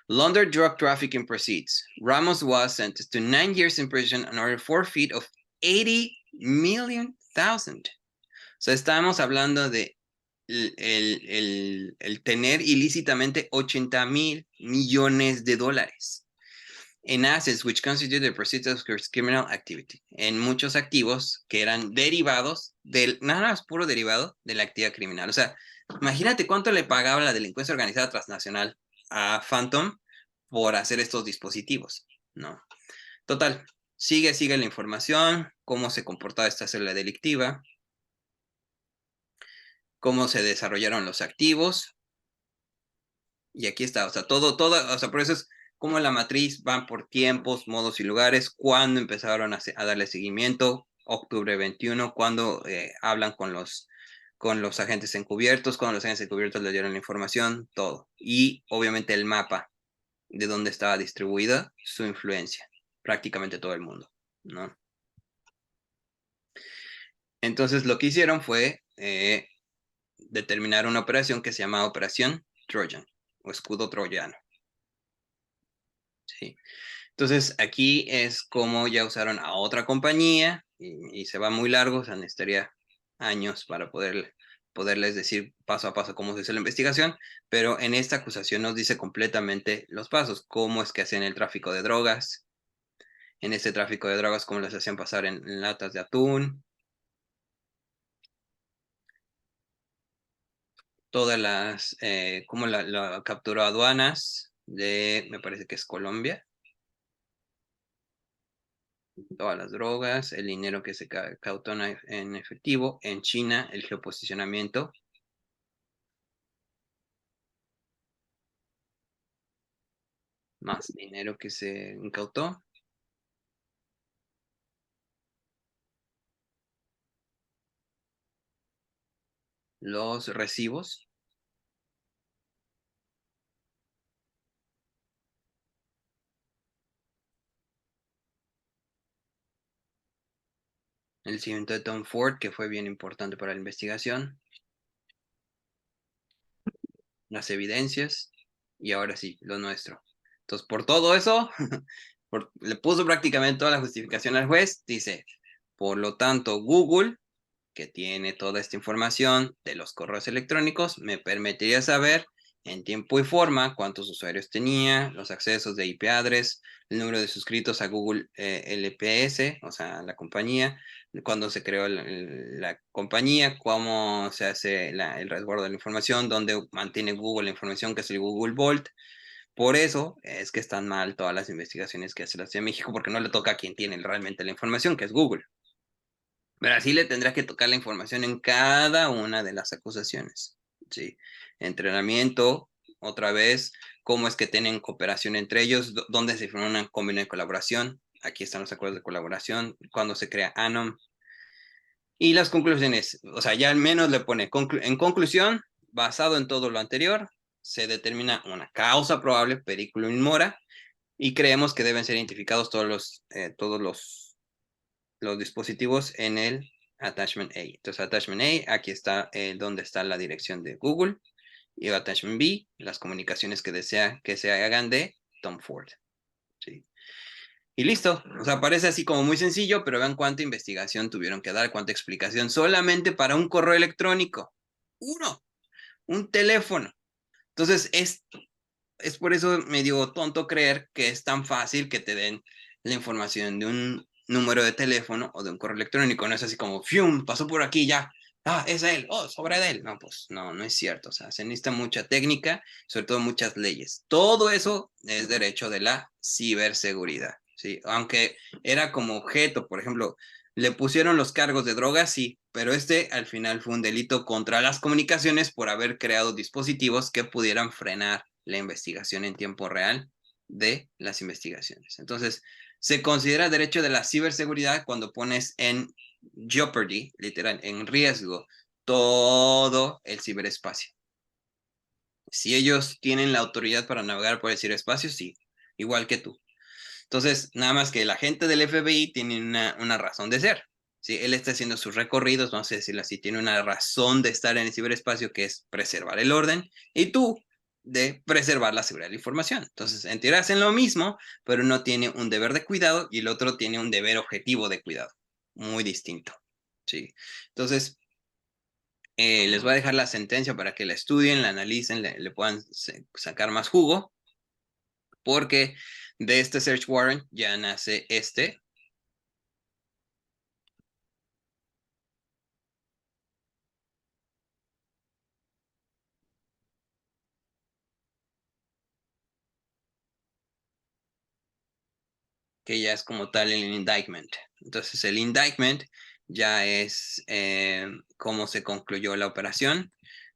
[SPEAKER 1] Launder drug trafficking proceeds. Ramos was sentenced to 9 years in prison and ordered forfeit of 80 million thousand. O sea, estábamos hablando de el tener ilícitamente 80 mil millones de dólares en assets which constitute the proceeds of criminal activity, en muchos activos que eran derivados nada más puro derivado de la actividad criminal. O sea, imagínate cuánto le pagaba la delincuencia organizada transnacional a Phantom por hacer estos dispositivos, ¿no? Total, sigue la información, cómo se comportaba esta célula delictiva, cómo se desarrollaron los activos, y aquí está, o sea, todo, o sea, por eso es como la matriz van por tiempos, modos y lugares, cuando empezaron a darle seguimiento, octubre 21, cuando hablan con los agentes encubiertos, cuando los agentes encubiertos le dieron la información, todo. Y obviamente el mapa de dónde estaba distribuida su influencia, prácticamente todo el mundo, ¿no? Entonces lo que hicieron fue determinar una operación que se llama Operación Trojan o Escudo Troyano. Sí. Entonces aquí es como ya usaron a otra compañía y se va muy largo, o sea, necesitaría años para poderles decir paso a paso cómo se hizo la investigación, pero en esta acusación nos dice completamente los pasos, cómo es que hacían el tráfico de drogas, en este tráfico de drogas, cómo las hacían pasar en latas de atún, todas las, cómo la capturó aduanas de, me parece que es Colombia, todas las drogas, el dinero que se cautó en efectivo, en China, el geoposicionamiento. más dinero que se incautó. Los recibos. El siguiente de Tom Ford, que fue bien importante para la investigación. Las evidencias. Y ahora sí, lo nuestro. Entonces, por todo eso, le puso prácticamente toda la justificación al juez. Dice, por lo tanto, Google, que tiene toda esta información de los correos electrónicos, me permitiría saber en tiempo y forma cuántos usuarios tenía, los accesos de IP address, el número de suscritos a Google LPS, o sea, la compañía, cuándo se creó la compañía, cómo se hace el resguardo de la información, dónde mantiene Google la información, que es el Google Vault. Por eso es que están mal todas las investigaciones que hace la Ciudad de México, porque no le toca a quien tiene realmente la información, que es Google. Brasil le tendrá que tocar la información en cada una de las acusaciones. ¿Sí? Entrenamiento, otra vez, cómo es que tienen cooperación entre ellos, dónde se firma un convenio de colaboración. Aquí están los acuerdos de colaboración, cuando se crea ANOM. Y las conclusiones, o sea, ya al menos le pone, en conclusión, basado en todo lo anterior, se determina una causa probable, periculum in mora, y creemos que deben ser identificados todos los dispositivos en el attachment A. Entonces, attachment A, aquí está donde está la dirección de Google, y attachment B, las comunicaciones que desea que se hagan de Tom Ford. ¿Sí? Y listo. O sea, parece así como muy sencillo, pero vean cuánta investigación tuvieron que dar, cuánta explicación solamente para un correo electrónico. Uno, un teléfono. Entonces, es por eso medio tonto creer que es tan fácil que te den la información de un número de teléfono o de un correo electrónico. No es así como, ¡fium! Pasó por aquí ya. Ah, es él. Oh, sobre de él. No, pues no es cierto. O sea, se necesita mucha técnica, sobre todo muchas leyes. Todo eso es derecho de la ciberseguridad. ¿Sí? Aunque era como objeto, por ejemplo, le pusieron los cargos de drogas, sí, pero este al final fue un delito contra las comunicaciones por haber creado dispositivos que pudieran frenar la investigación en tiempo real de las investigaciones. Entonces, se considera derecho de la ciberseguridad cuando pones en jeopardy, literal, en riesgo, todo el ciberespacio. Si ellos tienen la autoridad para navegar por el ciberespacio, sí, igual que tú. Entonces, nada más que la gente del FBI tiene una razón de ser. ¿Sí? Él está haciendo sus recorridos, vamos a decirlo así, tiene una razón de estar en el ciberespacio que es preservar el orden, y tú de preservar la seguridad de la información. Entonces, en teoría hacen lo mismo, pero uno tiene un deber de cuidado y el otro tiene un deber objetivo de cuidado, muy distinto. ¿Sí? Entonces, les voy a dejar la sentencia para que la estudien, la analicen, le puedan sacar más jugo, porque de este search warrant ya nace este. Que ya es como tal el indictment. Entonces el indictment ya es cómo se concluyó la operación,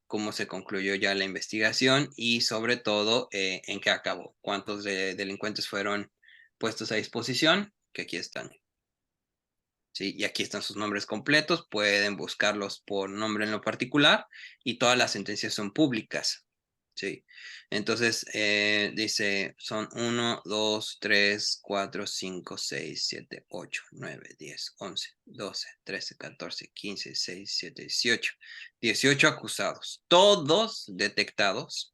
[SPEAKER 1] cómo se concluyó ya la investigación y sobre todo en qué acabó, cuántos delincuentes fueron puestos a disposición, que aquí están. ¿Sí? Y aquí están sus nombres completos, pueden buscarlos por nombre en lo particular y todas las sentencias son públicas. ¿Sí? Entonces, dice, son 1, 2, 3, 4, 5, 6, 7, 8, 9, 10, 11, 12, 13, 14, 15, 16, 17, 18. 18 acusados, todos detectados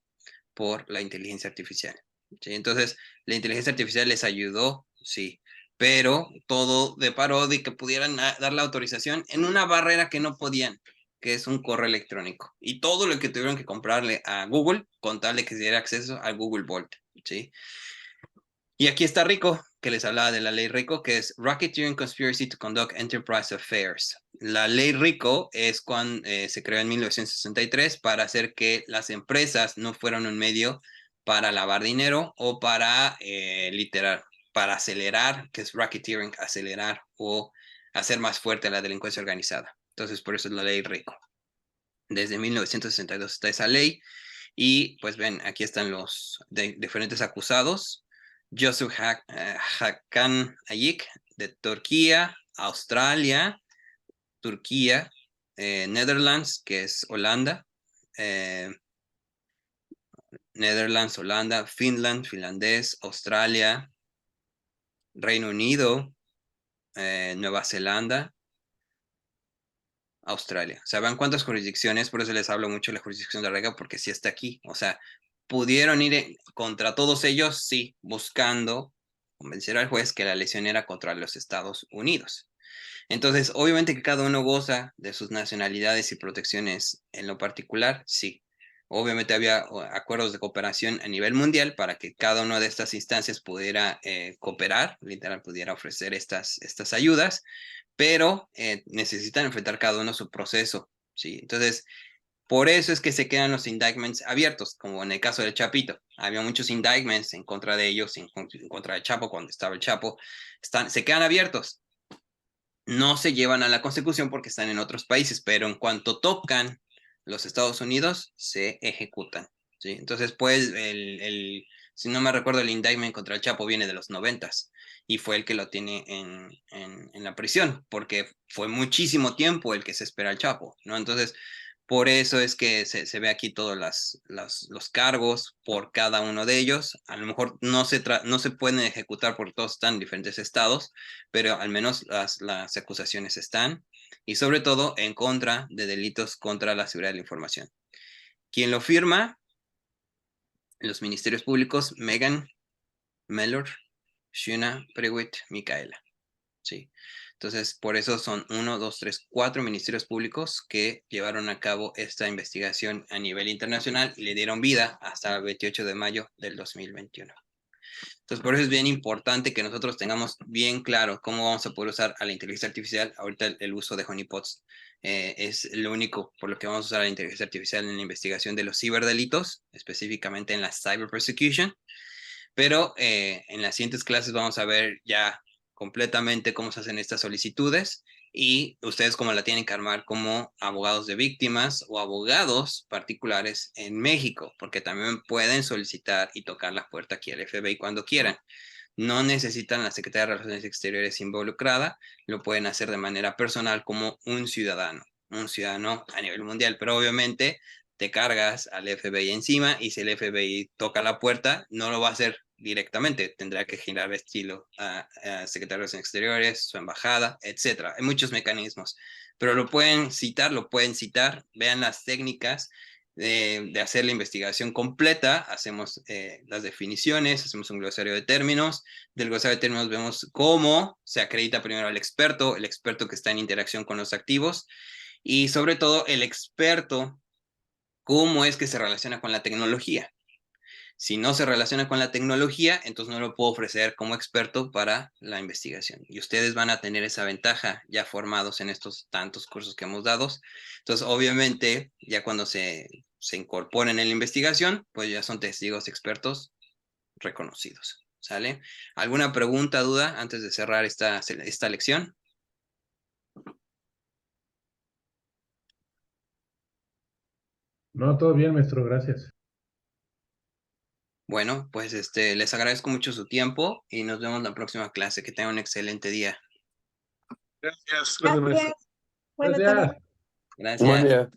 [SPEAKER 1] por la inteligencia artificial. ¿Sí? Entonces, la inteligencia artificial les ayudó, sí, pero todo deparó de que pudieran dar la autorización en una barrera que no podían, que es un correo electrónico. Y todo lo que tuvieron que comprarle a Google con tal de que se diera acceso al Google Vault. ¿Sí? Y aquí está Rico, que les hablaba de la ley RICO, que es Racketeering Conspiracy to Conduct Enterprise Affairs. La ley RICO es cuando se creó en 1963 para hacer que las empresas no fueran un medio para lavar dinero o para literal, para acelerar, que es racketeering, acelerar o hacer más fuerte la delincuencia organizada. Entonces, por eso es la ley RICO. Desde 1962 está esa ley y pues ven, aquí están los diferentes acusados. Yusuf Hakan Ayik de Turquía, Australia, Turquía, Netherlands, que es Holanda, Netherlands, Holanda, Finland, finlandés, Australia, Reino Unido, Nueva Zelanda, Australia. O sea, vean cuántas jurisdicciones, por eso les hablo mucho de la jurisdicción de Rega, porque sí está aquí. O sea, pudieron ir contra todos ellos, sí, buscando convencer al juez que la lesión era contra los Estados Unidos. Entonces, obviamente que cada uno goza de sus nacionalidades y protecciones en lo particular, sí. Obviamente había acuerdos de cooperación a nivel mundial para que cada una de estas instancias pudiera cooperar, literal, pudiera ofrecer estas ayudas, pero necesitan enfrentar cada uno su proceso, ¿sí? Entonces, por eso es que se quedan los indictments abiertos, como en el caso del Chapito. Había muchos indictments en contra de ellos, en contra del Chapo, cuando estaba el Chapo. Se quedan abiertos. No se llevan a la consecución porque están en otros países, pero en cuanto tocan los Estados Unidos, se ejecutan, ¿sí? Entonces, pues, si no me recuerdo, el indictment contra el Chapo viene de los 90s y fue el que lo tiene en la prisión, porque fue muchísimo tiempo el que se espera al Chapo, ¿no? Entonces, por eso es que se ve aquí todos los cargos por cada uno de ellos. A lo mejor no se pueden ejecutar porque todos están en diferentes estados, pero al menos las acusaciones están, y sobre todo en contra de delitos contra la seguridad de la información. ¿Quién lo firma? Los ministerios públicos, Megan Mellor, Shuna Prewitt, Micaela. Sí. Entonces, por eso son 1, 2, 3, 4 ministerios públicos que llevaron a cabo esta investigación a nivel internacional y le dieron vida hasta el 28 de mayo del 2021. Entonces, por eso es bien importante que nosotros tengamos bien claro cómo vamos a poder usar a la inteligencia artificial. Ahorita el uso de honeypots es lo único por lo que vamos a usar la inteligencia artificial en la investigación de los ciberdelitos, específicamente en la cyber persecution. Pero en las siguientes clases vamos a ver ya completamente cómo se hacen estas solicitudes y ustedes cómo la tienen que armar como abogados de víctimas o abogados particulares en México, porque también pueden solicitar y tocar la puerta aquí al FBI cuando quieran. No necesitan la Secretaría de Relaciones Exteriores involucrada, lo pueden hacer de manera personal como un ciudadano a nivel mundial, pero obviamente te cargas al FBI encima y si el FBI toca la puerta, no lo va a hacer directamente, tendrá que girar estilo a Secretaría de Relaciones Exteriores, su embajada, etcétera. Hay muchos mecanismos, pero lo pueden citar, vean las técnicas de hacer la investigación completa, hacemos las definiciones, hacemos un glosario de términos, del glosario de términos vemos cómo se acredita primero al experto, el experto que está en interacción con los activos, y sobre todo el experto, cómo es que se relaciona con la tecnología. Si no se relaciona con la tecnología, entonces no lo puedo ofrecer como experto para la investigación. Y ustedes van a tener esa ventaja ya formados en estos tantos cursos que hemos dado. Entonces, obviamente, ya cuando se incorporen en la investigación, pues ya son testigos expertos reconocidos. ¿Sale? ¿Alguna pregunta, duda antes de cerrar esta lección?
[SPEAKER 3] No, todo bien, maestro, gracias.
[SPEAKER 1] Bueno, pues les agradezco mucho su tiempo y nos vemos en la próxima clase. Que tengan un excelente día.
[SPEAKER 2] Gracias, maestro.
[SPEAKER 4] Buenas tardes.
[SPEAKER 3] Gracias.
[SPEAKER 1] Gracias.
[SPEAKER 5] Buen día.